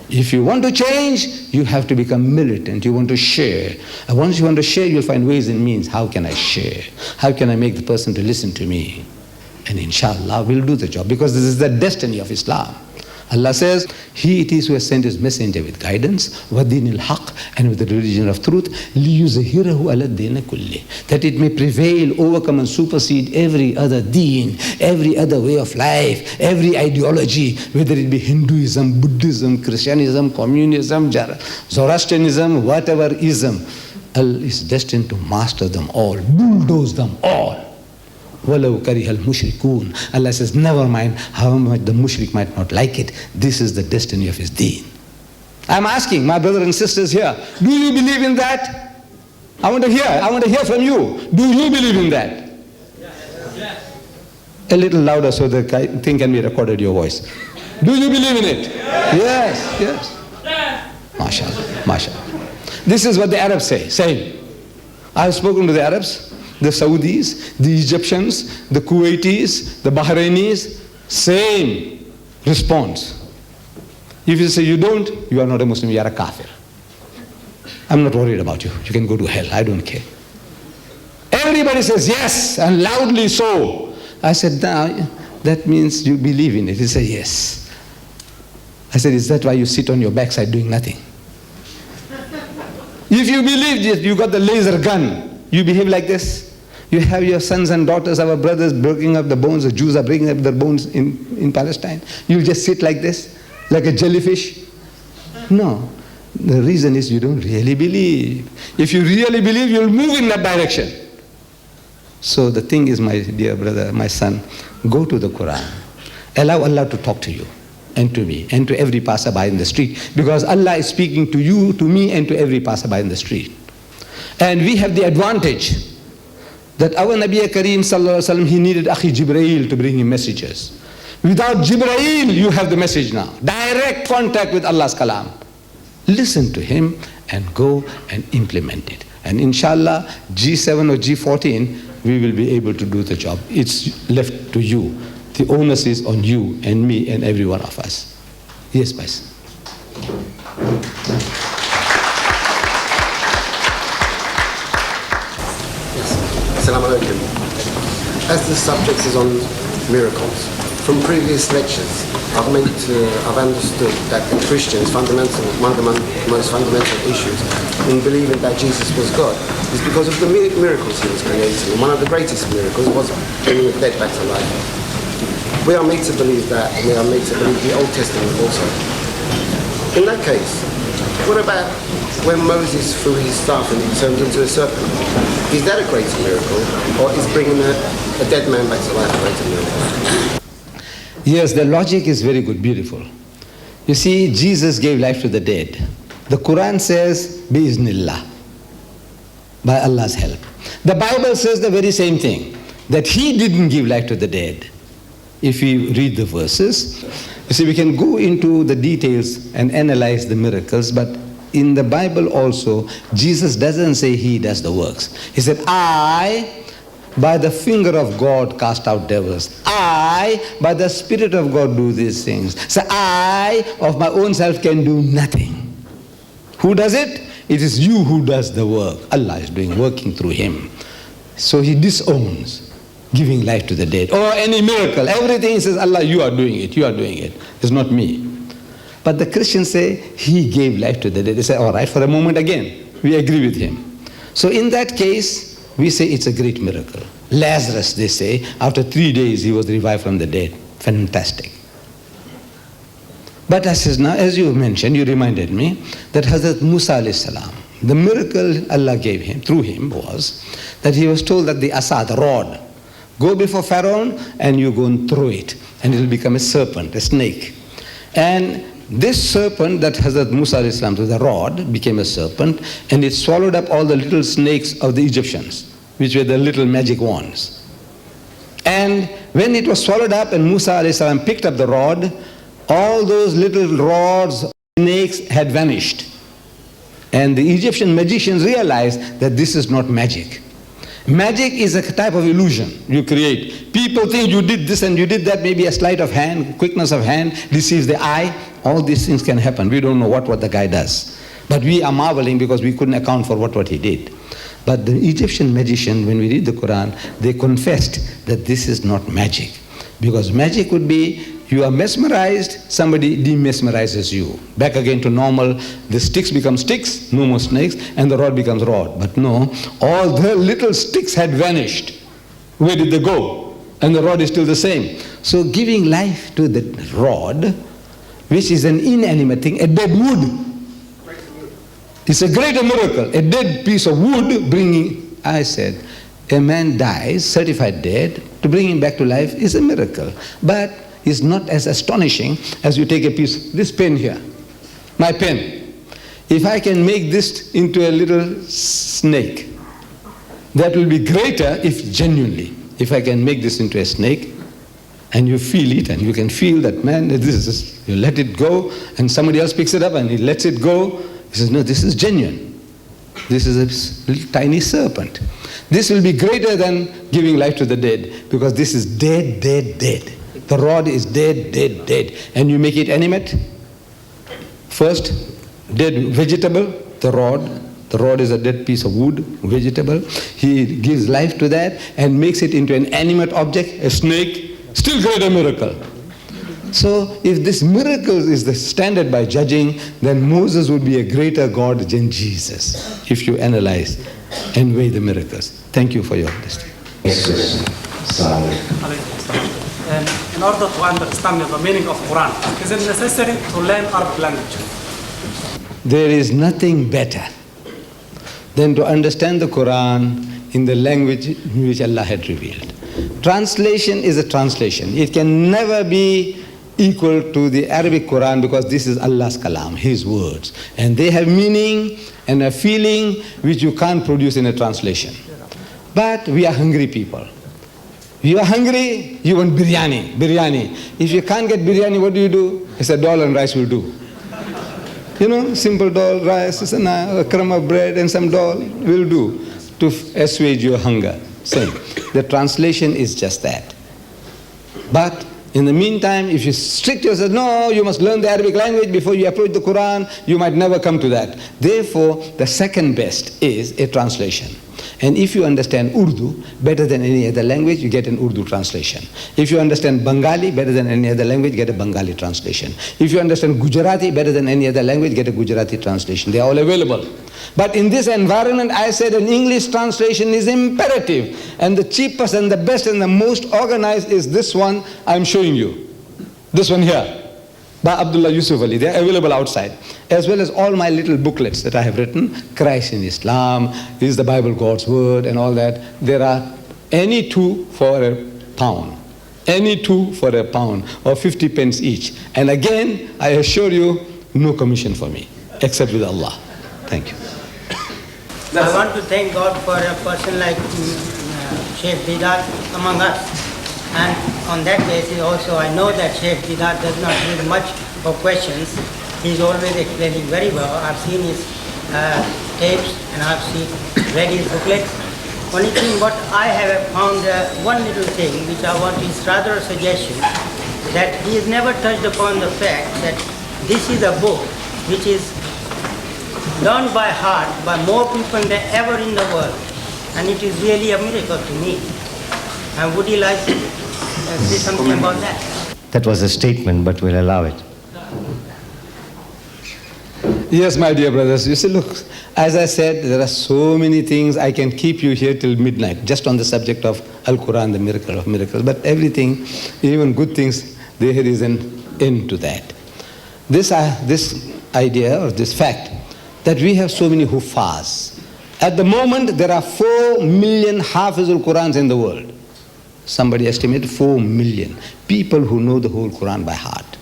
If you want to change, you have to become militant. You want to share. And once you want to share, you'll find ways and means. How can I share? How can I make the person to listen to me? And inshallah, we'll do the job, because this is the destiny of Islam. Allah says, He it is who has sent His messenger with guidance, وَدِينِ الْحَقِّ, and with the religion of truth, لِيُزْهِرَهُ عَلَى الدِّينِ كُلِّهِ, that it may prevail, overcome and supersede every other deen, every other way of life, every ideology, whether it be Hinduism, Buddhism, Christianism, Communism, Zoroastrianism, whatever ism. Allah is destined to master them all, bulldoze them all. وَلَوْ كَرِهَ الْمُشْرِكُونَ. Allah says, never mind how much the mushrik might not like it. This is the destiny of his deen. I'm asking my brothers and sisters here, do you believe in that? I want to hear from you. Do you believe in that? Yes. A little louder so the thing can be recorded, your voice. Do you believe in it? Yes. MashaAllah, MashaAllah. This is what the Arabs say. I have spoken to the Arabs, the Saudis, the Egyptians, the Kuwaitis, the Bahrainis, same response. If you say you don't, you are not a Muslim, you are a kafir. I'm not worried about you. You can go to hell, I don't care. Everybody says yes, and loudly so. I said, nah, that means you believe in it. He said, yes. I said, is that why you sit on your backside doing nothing? If you believe this, you got the laser gun, you behave like this. You have your sons and daughters, our brothers, breaking up the bones. The Jews are breaking up their bones in Palestine. You just sit like this, like a jellyfish. No. The reason is you don't really believe. If you really believe, you'll move in that direction. So the thing is, my dear brother, my son, go to the Quran. Allow Allah to talk to you and to me and to every passerby in the street. Because Allah is speaking to you, to me, and to every passerby in the street. And we have the advantage that our Nabi Kareem sallallahu alaihi wasallam, he needed Akhi Jibreel to bring him messages. Without Jibreel, you have the message now. Direct contact with Allah's kalam. Listen to him and go and implement it. And inshallah, G7 or G14, we will be able to do the job. It's left to you. The onus is on you and me and every one of us. Yes, please. Assalamu alaikum. As the subject is on miracles, from previous lectures, I've understood that the Christians' one of the most fundamental issues in believing that Jesus was God is because of the miracles he was creating. And one of the greatest miracles was bringing the dead back to life. We are made to believe that, and we are made to believe the Old Testament also. In that case, what about when Moses threw his staff and he turned into a serpent? Is that a greater miracle, or is bringing a dead man back to life a greater miracle? Yes, the logic is very good, beautiful. You see, Jesus gave life to the dead. The Quran says, Bi-iznillah, by Allah's help. The Bible says the very same thing, that He didn't give life to the dead. If we read the verses, you see, we can go into the details and analyze the miracles, but in the Bible also, Jesus doesn't say He does the works. He said, I, by the finger of God, cast out devils. I, by the Spirit of God, do these things. So I, of my own self, can do nothing. Who does it? It is you who does the work. Allah is working through him. So he disowns giving life to the dead or any miracle. Everything he says, Allah, you are doing it, you are doing it. It's not me. But the Christians say he gave life to the dead. They say, all right, for a moment again, we agree with him. So in that case, we say it's a great miracle. Lazarus, they say, after 3 days he was revived from the dead. Fantastic. But as you mentioned, you reminded me that Hazrat Musa alayhi salam, the miracle Allah gave him, through him, was that he was told that the asa, the rod, go before Pharaoh and you go and throw it, and it will become a serpent, a snake. And this serpent that Hazrat Musa alayhi salam, the rod, became a serpent, and it swallowed up all the little snakes of the Egyptians, which were the little magic wands. And when it was swallowed up and Musa alayhi salam picked up the rod, all those little rods, snakes had vanished. And the Egyptian magicians realized that this is not magic. Magic is a type of illusion you create. People think you did this and you did that, maybe a sleight of hand, quickness of hand, deceives the eye. All these things can happen. We don't know what the guy does. But we are marveling because we couldn't account for what he did. But the Egyptian magician, when we read the Quran, they confessed that this is not magic. Because magic would be, you are mesmerized, somebody demesmerizes you. Back again to normal, the sticks become sticks, no more snakes, and the rod becomes rod. But no, all the little sticks had vanished. Where did they go? And the rod is still the same. So giving life to the rod, which is an inanimate thing, a dead wood, it's a greater miracle. A dead piece of wood bringing, I said, a man dies, certified dead, to bring him back to life is a miracle. But it's not as astonishing as you take a piece, this pen here, my pen. If I can make this into a little snake, that will be greater if genuinely, if I can make this into a snake, and you feel it, and you can feel that, man, this is, you let it go, and somebody else picks it up and he lets it go. He says, no, this is genuine. This is a little tiny serpent. This will be greater than giving life to the dead, because this is dead, dead, dead. The rod is dead, dead, dead. And you make it animate. First, dead vegetable, the rod. The rod is a dead piece of wood, vegetable. He gives life to that and makes it into an animate object, a snake. Still greater miracle. So if this miracle is the standard by judging, then Moses would be a greater God than Jesus, if you analyze and weigh the miracles. Thank you for your understanding. Next question. In order to understand the meaning of Quran, is it necessary to learn Arabic language? There is nothing better than to understand the Quran in the language in which Allah had revealed. Translation is a translation. It can never be equal to the Arabic Quran, because this is Allah's kalam, His words. And they have meaning and a feeling which you can't produce in a translation. But we are hungry people. You are hungry, you want biryani, biryani. If you can't get biryani, what do? It's a dal and rice will do. You know, simple dal, rice, a crumb of bread and some dal will do to assuage your hunger. Same. The translation is just that. But in the meantime, if you strict yourself, no, you must learn the Arabic language before you approach the Quran, you might never come to that. Therefore, the second best is a translation. And if you understand Urdu better than any other language, you get an Urdu translation. If you understand Bengali better than any other language, get a Bengali translation. If you understand Gujarati better than any other language, get a Gujarati translation. They are all available. But in this environment, I said an English translation is imperative. And the cheapest and the best and the most organized is this one I'm showing you. This one here, by Abdullah Yusuf Ali. They are available outside. As well as all my little booklets that I have written, Christ in Islam, is the Bible God's Word and all that. There are any two for £1. Any two for £1 or 50 pence each. And again, I assure you, no commission for me, except with Allah. Thank you. I want to thank God for a person like Sheikh Deedat among us. And on that basis also, I know that Sheikh Deedat does not need much of questions. He's always explaining very well. I've seen his tapes and I've read his booklets. Only thing what I have found, one little thing which I want is rather a suggestion, that he has never touched upon the fact that this is a book which is learned by heart by more people than ever in the world. And it is really a miracle to me. And would you like to say something about that? That was a statement, but we'll allow it. Yes, my dear brothers, you see, look, as I said, there are so many things. I can keep you here till midnight, just on the subject of Al-Qur'an, the miracle of miracles. But everything, even good things, there is an end to that. This idea, or this fact, that we have so many huffaz. At the moment, there are 4 million Hafiz al-Qur'ans in the world. Somebody estimated 4 million people who know the whole Qur'an by heart.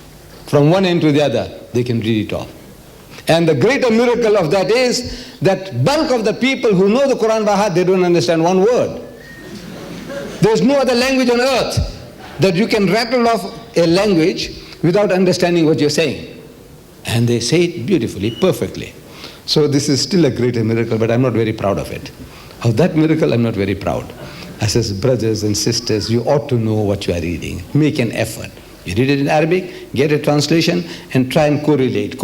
From one end to the other, they can read it off. And the greater miracle of that is that bulk of the people who know the Qur'an by heart, they don't understand one word. There's no other language on earth that you can rattle off a language without understanding what you're saying. And they say it beautifully, perfectly. So this is still a greater miracle, but I'm not very proud of it. Of that miracle, I'm not very proud. I says, brothers and sisters, you ought to know what you are reading. Make an effort. You read it in Arabic, get a translation, and try and correlate.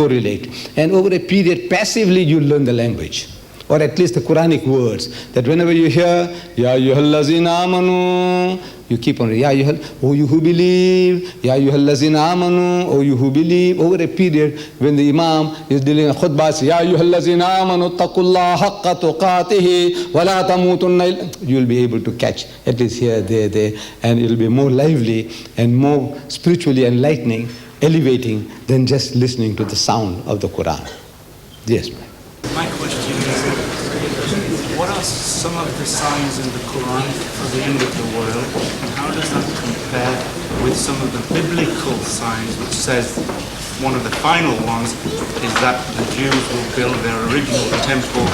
And over a period, passively, you learn the language. Or at least the Quranic words. That whenever you hear, Ya ayyuhallazina amanu, you keep on reading, Ya ayyuhal, oh you who believe, Ya ayyuhallazina amanu, oh you who believe. Over a period, when the Imam is dealing a khutbah, Ya ayyuhallazina amanu, taqullaha haqqa tuqatihi, wa la tamutunna, you'll be able to catch, at least here, there, and it'll be more lively and more spiritually enlightening, elevating, than just listening to the sound of the Quran. Yes, ma'am. My question is, what are some of the signs in the Quran for the end of the world, and how does that compare with some of the biblical signs, which says one of the final ones is that the Jews will build their original temple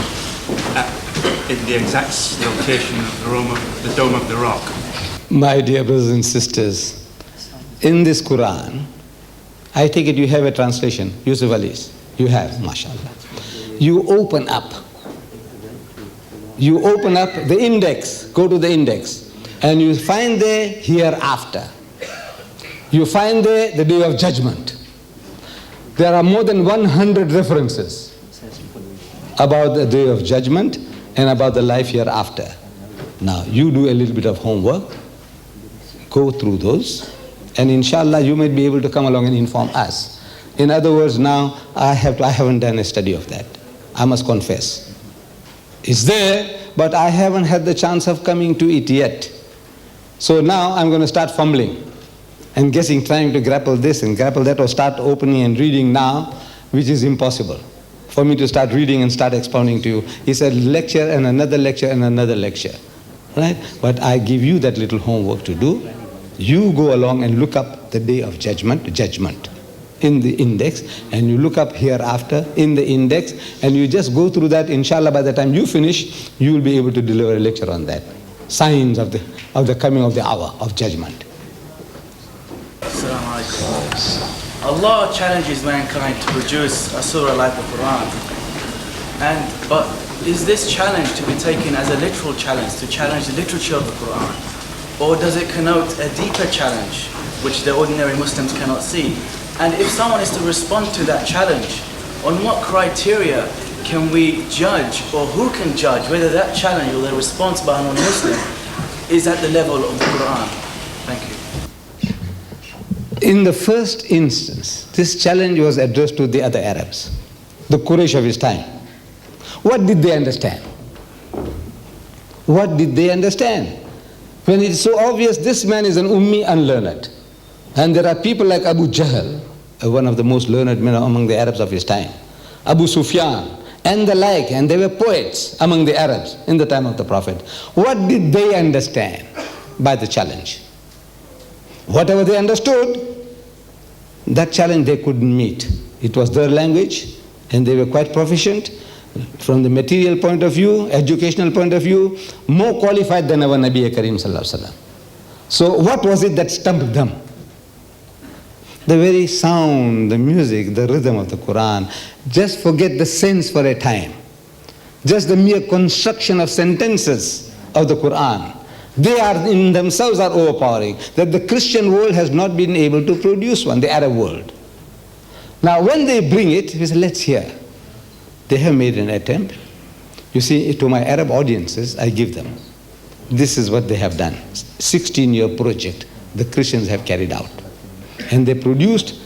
in the exact location of the Dome of the Rock? My dear brothers and sisters, in this Quran, I take it you have a translation, Yusuf Ali's. You have, mashallah. You open up the index, go to the index, and you find there hereafter. You find there the day of judgment. There are more than 100 references about the day of judgment and about the life hereafter. Now, you do a little bit of homework, go through those, and inshallah you might be able to come along and inform us. In other words, now I haven't done a study of that. I must confess. It's there, but I haven't had the chance of coming to it yet. So now I'm going to start fumbling and guessing, trying to grapple this and grapple that, or start opening and reading now, which is impossible for me to start reading and start expounding to you. It's a lecture and another lecture and another lecture, right? But I give you that little homework to do. You go along and look up the day of judgment, in the index, and you look up hereafter in the index, and you just go through that. Inshallah, by the time you finish, you will be able to deliver a lecture on that. Signs of the coming of the hour of judgment. Assalamu alaikum. Allah challenges mankind to produce a surah like the Quran. But is this challenge to be taken as a literal challenge, to challenge the literature of the Quran? Or does it connote a deeper challenge, which the ordinary Muslims cannot see? And if someone is to respond to that challenge, on what criteria can we judge, or who can judge whether that challenge or the response by a non-Muslim is at the level of the Quran? Thank you. In the first instance, this challenge was addressed to the other Arabs, the Quraysh of his time. What did they understand? What did they understand? When it's so obvious this man is an ummi, unlearned. And there are people like Abu Jahl, one of the most learned men among the Arabs of his time, Abu Sufyan, and the like, and they were poets among the Arabs in the time of the Prophet. What did they understand by the challenge? Whatever they understood, that challenge they couldn't meet. It was their language, and they were quite proficient from the material point of view, educational point of view, more qualified than our Nabi Kareem Sallallahu Alaihi Wasallam. So what was it that stumped them? The very sound, the music, the rhythm of the Quran. Just forget the sense for a time. Just the mere construction of sentences of the Quran. They are in themselves are overpowering. That the Christian world has not been able to produce one, the Arab world. Now when they bring it, we say, let's hear. They have made an attempt. You see, to my Arab audiences, I give them. This is what they have done. 16-year project the Christians have carried out. And they produced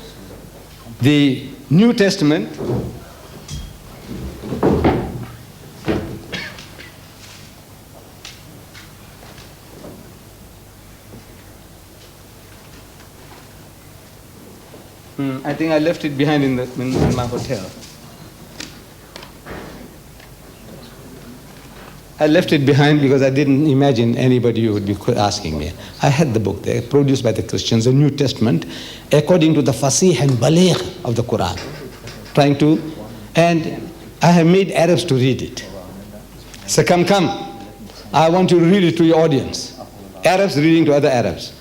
the New Testament I think I left it behind in my hotel. I left it behind because I didn't imagine anybody would be asking me. I had the book there, produced by the Christians, the New Testament, according to the fasih and baligh of the Quran. And I have made Arabs to read it. So come, I want you to read it to your audience. Arabs reading to other Arabs.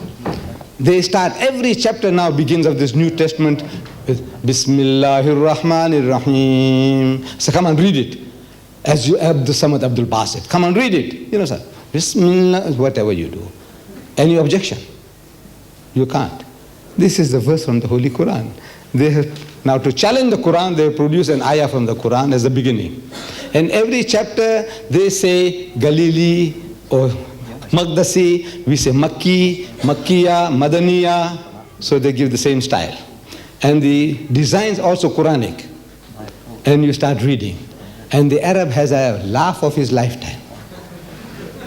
They start, every chapter now begins of this New Testament with Bismillahir Rahmanir Rahim. So come and read it. As you have the Samad Abdul Basit. Come and read it. You know, sir. Bismillah, whatever you do. Any objection? You can't. This is the verse from the Holy Quran. They have, now to challenge the Quran, they produce an ayah from the Quran as the beginning. And every chapter they say Galili or Magdasi, we say Makki, Makkiya, Madaniya. So they give the same style. And the designs also Quranic. And you start reading. And the Arab has a laugh of his lifetime.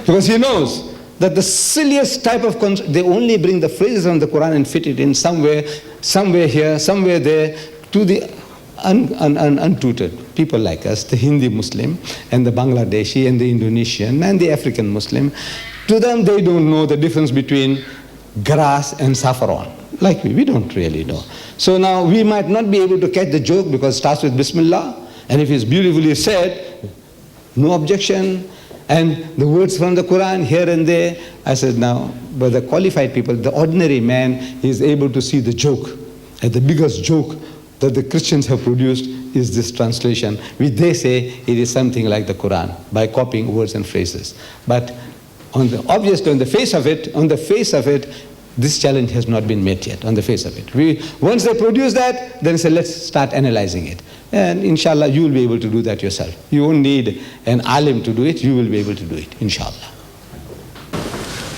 Because he knows that the silliest type of they only bring the phrases from the Quran and fit it in somewhere here, somewhere there, to the untutored people like us, the Hindi Muslim and the Bangladeshi and the Indonesian and the African Muslim. To them, they don't know the difference between grass and saffron. Like we don't really know. So now we might not be able to catch the joke because it starts with Bismillah. And if it's beautifully said, no objection. And the words from the Quran here and there. I said, now, but the qualified people, the ordinary man, is able to see the joke. And the biggest joke that the Christians have produced is this translation, which they say it is something like the Quran, by copying words and phrases. But obviously on the face of it, this challenge has not been met yet, on the face of it. Once they produce that, then say, let's start analyzing it. And inshallah, you will be able to do that yourself. You won't need an alim to do it, you will be able to do it, inshallah.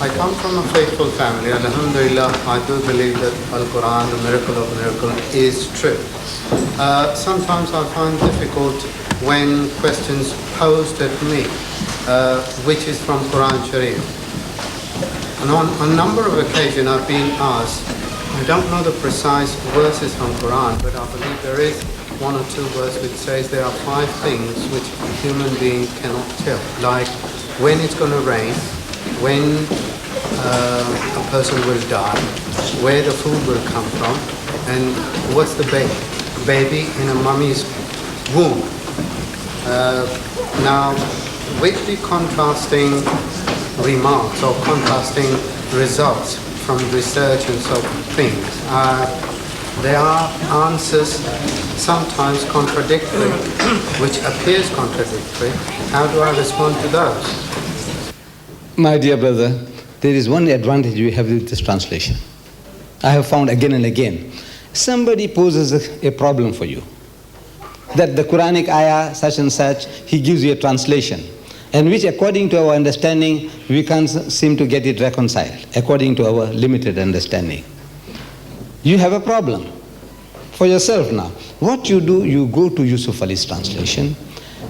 I come from a faithful family, and alhamdulillah, I do believe that Al-Qur'an, the miracle of miracle, is true. Sometimes I find difficult when questions posed at me, which is from Quran Sharif. And on a number of occasions I've been asked, I don't know the precise verses from Quran, but I believe there is one or two verses which says there are 5 things which a human being cannot tell, like when it's going to rain, when a person will die, where the food will come from, and what's the baby in a mummy's womb. Now, with the contrasting remarks or contrasting results from research and so things, there are answers sometimes contradictory, which appears contradictory. How do I respond to those? My dear brother, there is one advantage we have with this translation. I have found again and again. Somebody poses a problem for you. That the Quranic ayah, such and such, he gives you a translation. And which according to our understanding, we can't seem to get it reconciled, according to our limited understanding. You have a problem for yourself now. What you do, you go to Yusuf Ali's translation,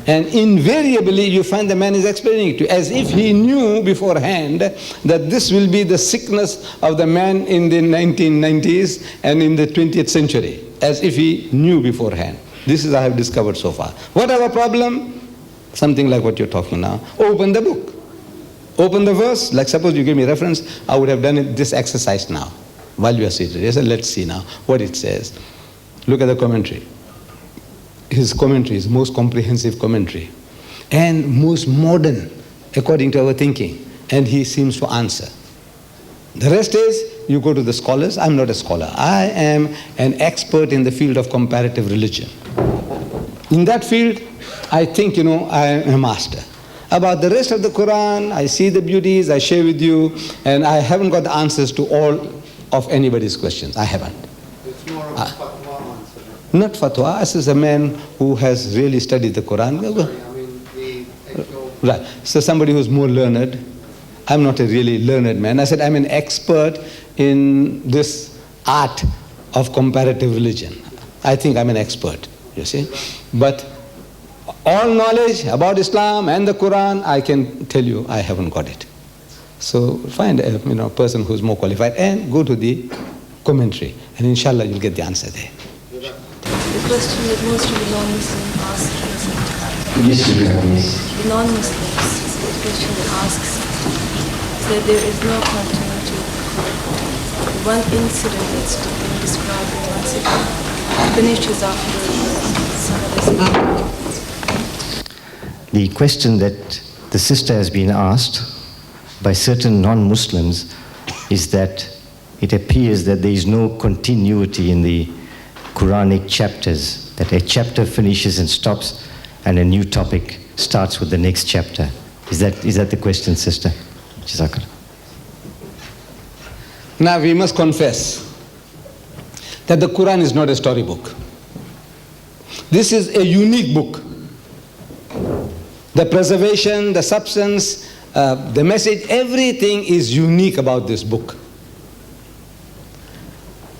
and invariably you find the man is explaining it to you, as if he knew beforehand that this will be the sickness of the man in the 1990s and in the 20th century, as if he knew beforehand. This is I have discovered so far. What our problem? Something like what you're talking now. Open the book. Open the verse. Like suppose you give me reference, I would have done this exercise now, while you are seated. Yes, let's see now what it says. Look at the commentary. His commentary is most comprehensive commentary and most modern according to our thinking, and he seems to answer. The rest is, you go to the scholars. I'm not a scholar. I am an expert in the field of comparative religion. In that field, I think, I am a master. About the rest of the Quran, I see the beauties, I share with you, and I haven't got the answers to all of anybody's questions. I haven't. It's more of a fatwa answer. Not fatwa. This is a man who has really studied the Quran. Right. So somebody who's more learned. I'm not a really learned man. I said I'm an expert in this art of comparative religion. I think I'm an expert, you see. But all knowledge about Islam and the Quran, I can tell you I haven't got it. So find a person who's more qualified and go to the commentary, and inshallah you'll get the answer there. The question that most of the non-Muslims ask Yes, you can. the non-Muslims, the question that asks is that there is no continuity. One incident that's been described in one second finishes after some other. The question that the sister has been asked by certain non-Muslims is that it appears that there is no continuity in the Quranic chapters, that a chapter finishes and stops and a new topic starts with the next chapter. Is that the question, sister? Jazakallah. Now we must confess that the Quran is not a storybook. This is a unique book. The preservation, the substance, the message, everything is unique about this book.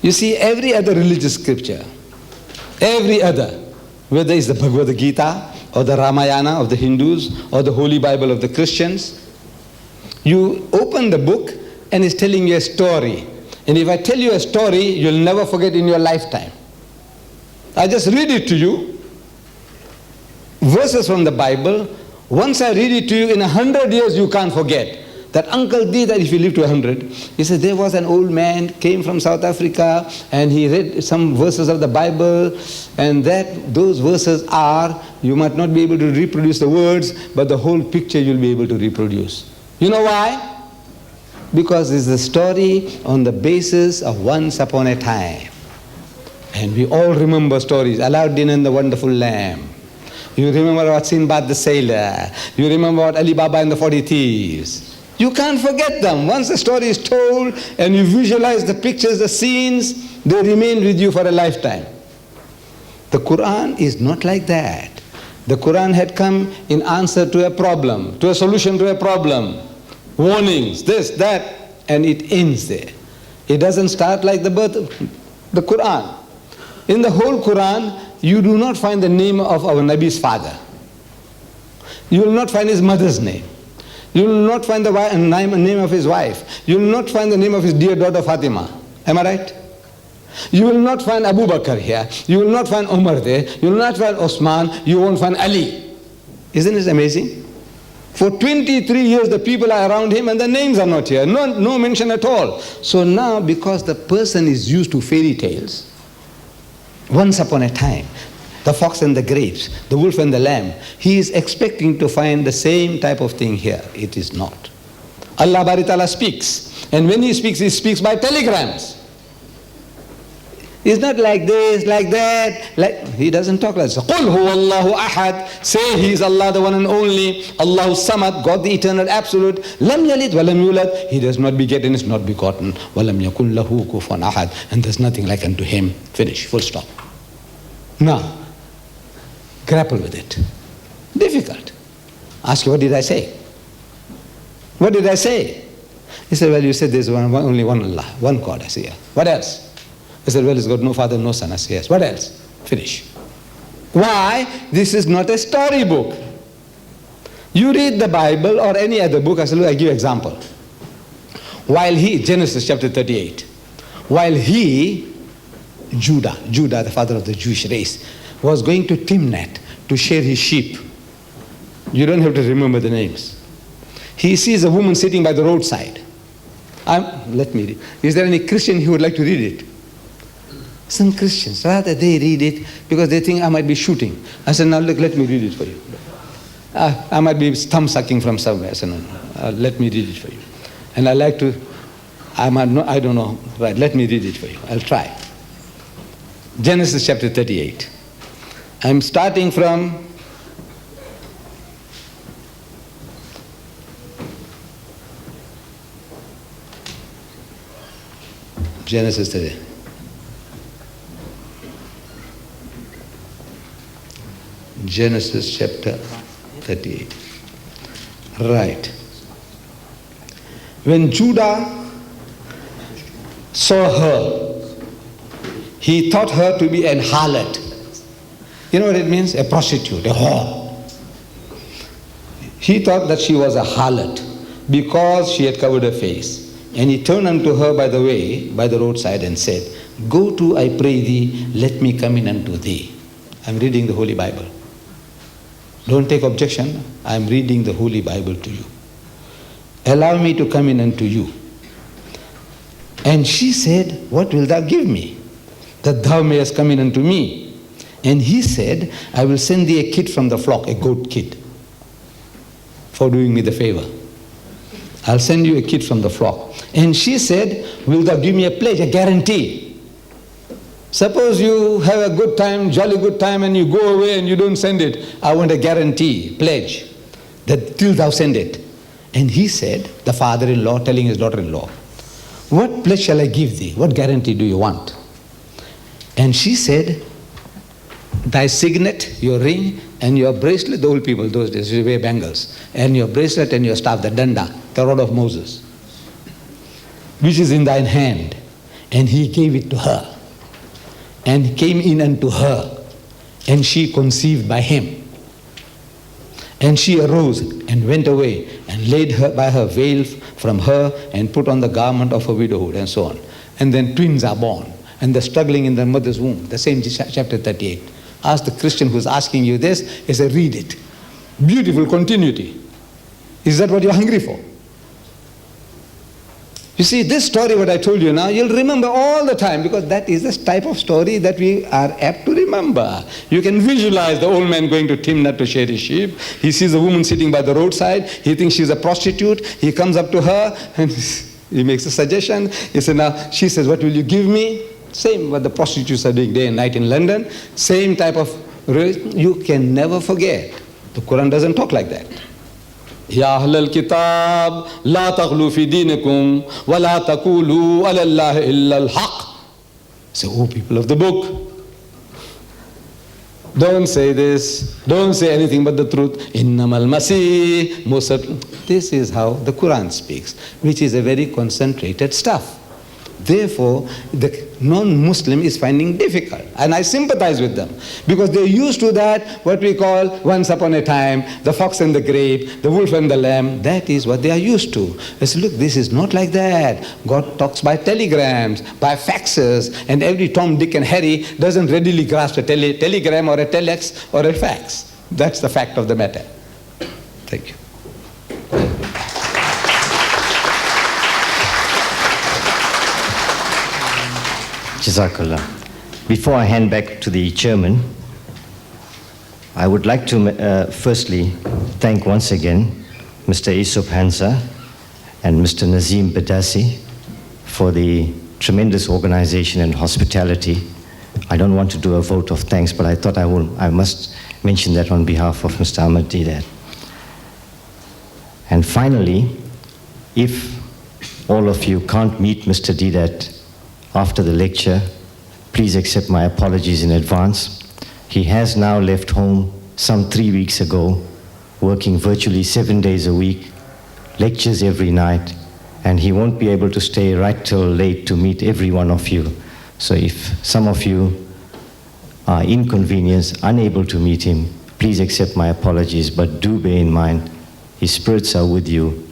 You see, every other religious scripture, every other, whether it's the Bhagavad Gita or the Ramayana of the Hindus or the Holy Bible of the Christians, you open the book and it's telling you a story. And if I tell you a story, you'll never forget in your lifetime. I just read it to you, verses from the Bible. Once I read it to you, in 100 years you can't forget. That Uncle Deedat, if you live to 100, he said there was an old man, came from South Africa, and he read some verses of the Bible, and those verses are, you might not be able to reproduce the words, but the whole picture you'll be able to reproduce. You know why? Because it's a story on the basis of once upon a time. And we all remember stories, Aladdin and the Wonderful Lamp. You remember about Sinbad the Sailor. You remember about Ali Baba and the 40 Thieves. You can't forget them. Once the story is told and you visualize the pictures, the scenes, they remain with you for a lifetime. The Quran is not like that. The Quran had come in answer to a problem, to a solution to a problem. Warnings, this, that, and it ends there. It doesn't start like the birth of the Quran. In the whole Quran, you do not find the name of our Nabi's father. You will not find his mother's name. You will not find the name of his wife. You will not find the name of his dear daughter Fatima. Am I right? You will not find Abu Bakr here. You will not find Umar there. You will not find Osman. You won't find Ali. Isn't it amazing? For 23 years the people are around him and the names are not here. No mention at all. So now, because the person is used to fairy tales, once upon a time, the fox and the grapes, the wolf and the lamb, he is expecting to find the same type of thing here. It is not. Allah Bari Ta'ala speaks, and when he speaks by telegrams. It's not like this, like that. He doesn't talk like this. قُلْ هُوَ اللَّهُ أَحَدٌ. Say he is Allah, the one and only. Allahu Samad, God the eternal absolute. لَمْ يَلِدْ وَلَمْ يُولَدْ. He does not beget and is not begotten. وَلَمْ يَكُنْ لَهُ كُفُوًا أَحَدٌ. And there's nothing like unto him. Finish, full stop. Now, grapple with it. Difficult. Ask you, what did I say? What did I say? He said, well, you said there's only one Allah, one God. I said, yeah. What else? He said, well, it's got no father, no son. I said, yes. What else? Finish. Why? This is not a storybook. You read the Bible or any other book. I said, look, I give you an example. While Genesis chapter 38, while Judah, the father of the Jewish race, was going to Timnat to share his sheep. You don't have to remember the names. He sees a woman sitting by the roadside. Let me read. Is there any Christian who would like to read it? Some Christians, rather they read it because they think I might be shooting. I said, now look, let me read it for you. I might be thumb sucking from somewhere. I said, no, let me read it for you. And I like to, I don't know, right, let me read it for you. I'll try. Genesis chapter 38. I'm starting from Genesis 38. Genesis chapter 38. Right. When Judah saw her, he thought her to be an harlot. You know what it means? A prostitute, a whore. He thought that she was a harlot because she had covered her face. And he turned unto her by the way, by the roadside, and said, Go to, I pray thee, let me come in unto thee. I'm reading the Holy Bible. Don't take objection. I'm reading the Holy Bible to you. Allow me to come in unto you. And she said, What wilt thou give me, that thou mayest come in unto me? And he said, I will send thee a kid from the flock, a goat kid, for doing me the favor. I'll send you a kid from the flock. And she said, Wilt thou give me a pledge, a guarantee? Suppose you have a good time, jolly good time, and you go away and you don't send it. I want a guarantee, pledge, that till thou send it. And he said, the father-in-law telling his daughter-in-law, What pledge shall I give thee? What guarantee do you want? And she said, Thy signet, your ring, and your bracelet. The old people those days used to wear bangles. And your bracelet and your staff, the danda, the rod of Moses, which is in thine hand. And he gave it to her. And came in unto her, and she conceived by him. And she arose and went away, and laid her by her veil from her, and put on the garment of her widowhood, and so on. And then twins are born, and they're struggling in their mother's womb. The same chapter 38. Ask the Christian who's asking you this, he said, read it. Beautiful continuity. Is that what you're hungry for? You see, this story, what I told you now, you'll remember all the time, because that is the type of story that we are apt to remember. You can visualize the old man going to Timnah to shear his sheep. He sees a woman sitting by the roadside. He thinks she's a prostitute. He comes up to her and he makes a suggestion. He said, now, she says, what will you give me? Same what the prostitutes are doing day and night in London. Same type of, you can never forget. The Quran doesn't talk like that. Ya ahlal kitab, la taghlu fi dinikum, wa la taqulu ala Allah illa al-haq. So, oh people of the book, don't say this, don't say anything but the truth. Innamal masih, most certainly. This is how the Quran speaks, which is a very concentrated stuff. Therefore, the non-Muslim is finding difficult. And I sympathize with them. Because they're used to that, what we call, once upon a time, the fox and the grape, the wolf and the lamb. That is what they are used to. They say, look, this is not like that. God talks by telegrams, by faxes, and every Tom, Dick, and Harry doesn't readily grasp a telegram or a telex or a fax. That's the fact of the matter. Thank you. Jazakallah. Before I hand back to the chairman, I would like to firstly thank once again Mr. Yusuf Hansa and Mr. Nazim Badasi for the tremendous organization and hospitality. I don't want to do a vote of thanks, but I thought I must mention that on behalf of Mr. Ahmed Deedat. And finally, if all of you can't meet Mr. Deedat after the lecture, please accept my apologies in advance. He has now left home some 3 weeks ago, working virtually 7 days a week, lectures every night, and he won't be able to stay right till late to meet every one of you. So if some of you are inconvenienced, unable to meet him, please accept my apologies, but do bear in mind, his spirits are with you,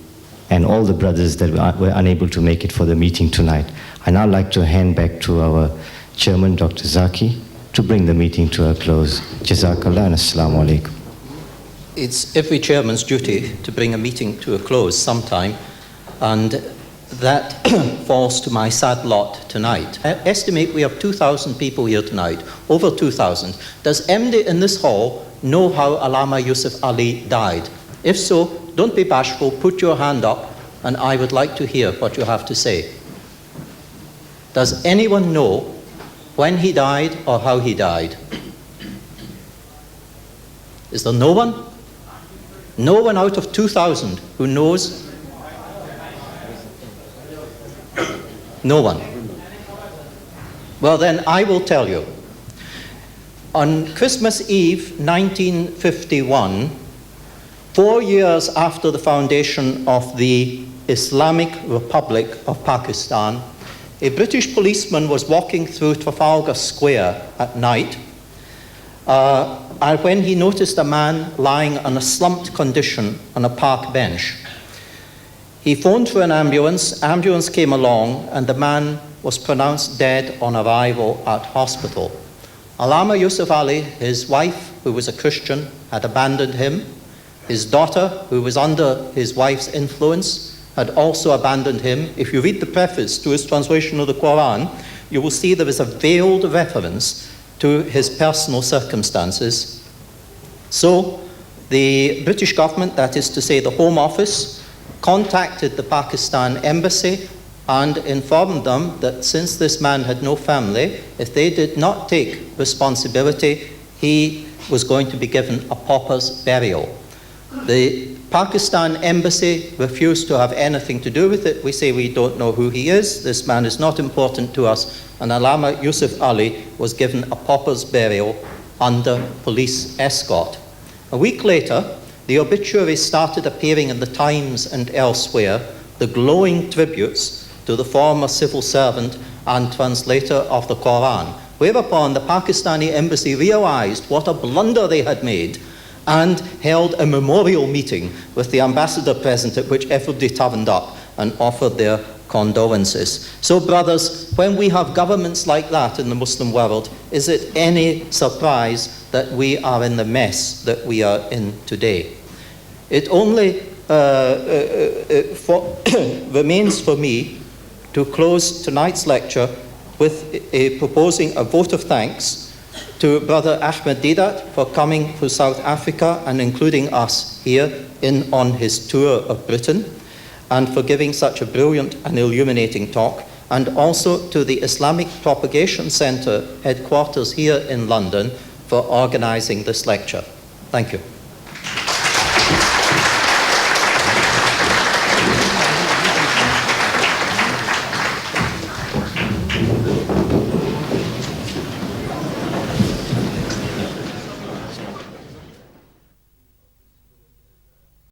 and all the brothers that were unable to make it for the meeting tonight. I now like to hand back to our chairman, Dr. Zaki, to bring the meeting to a close. Jazakallah and Assalamu alaikum. It's every chairman's duty to bring a meeting to a close sometime, and that falls to my sad lot tonight. I estimate we have 2,000 people here tonight, over 2,000. Does anybody in this hall know how Allama Yusuf Ali died? If so, don't be bashful, put your hand up, and I would like to hear what you have to say. Does anyone know when he died or how he died? Is there no one? No one out of 2,000 who knows? No one. Well then, I will tell you. On Christmas Eve 1951, 4 years after the foundation of the Islamic Republic of Pakistan, a British policeman was walking through Trafalgar Square at night when he noticed a man lying in a slumped condition on a park bench. He phoned for an ambulance came along, and the man was pronounced dead on arrival at hospital. Allama Yusuf Ali, his wife, who was a Christian, had abandoned him. His daughter, who was under his wife's influence, had also abandoned him. If you read the preface to his translation of the Quran, you will see there is a veiled reference to his personal circumstances. So the British government, that is to say the Home Office, contacted the Pakistan embassy and informed them that since this man had no family, if they did not take responsibility, he was going to be given a pauper's burial. The Pakistan embassy refused to have anything to do with it. We say we don't know who he is, this man is not important to us, and Allama Yusuf Ali was given a pauper's burial under police escort. A week later, the obituaries started appearing in the Times and elsewhere, the glowing tributes to the former civil servant and translator of the Quran, whereupon the Pakistani embassy realized what a blunder they had made and held a memorial meeting with the ambassador present, at which everybody turned up and offered their condolences. So, brothers, when we have governments like that in the Muslim world, is it any surprise that we are in the mess that we are in today? It only remains for me to close tonight's lecture with proposing a vote of thanks to Brother Ahmed Deedat for coming to South Africa and including us here on his tour of Britain, and for giving such a brilliant and illuminating talk, and also to the Islamic Propagation Centre headquarters here in London for organising this lecture. Thank you.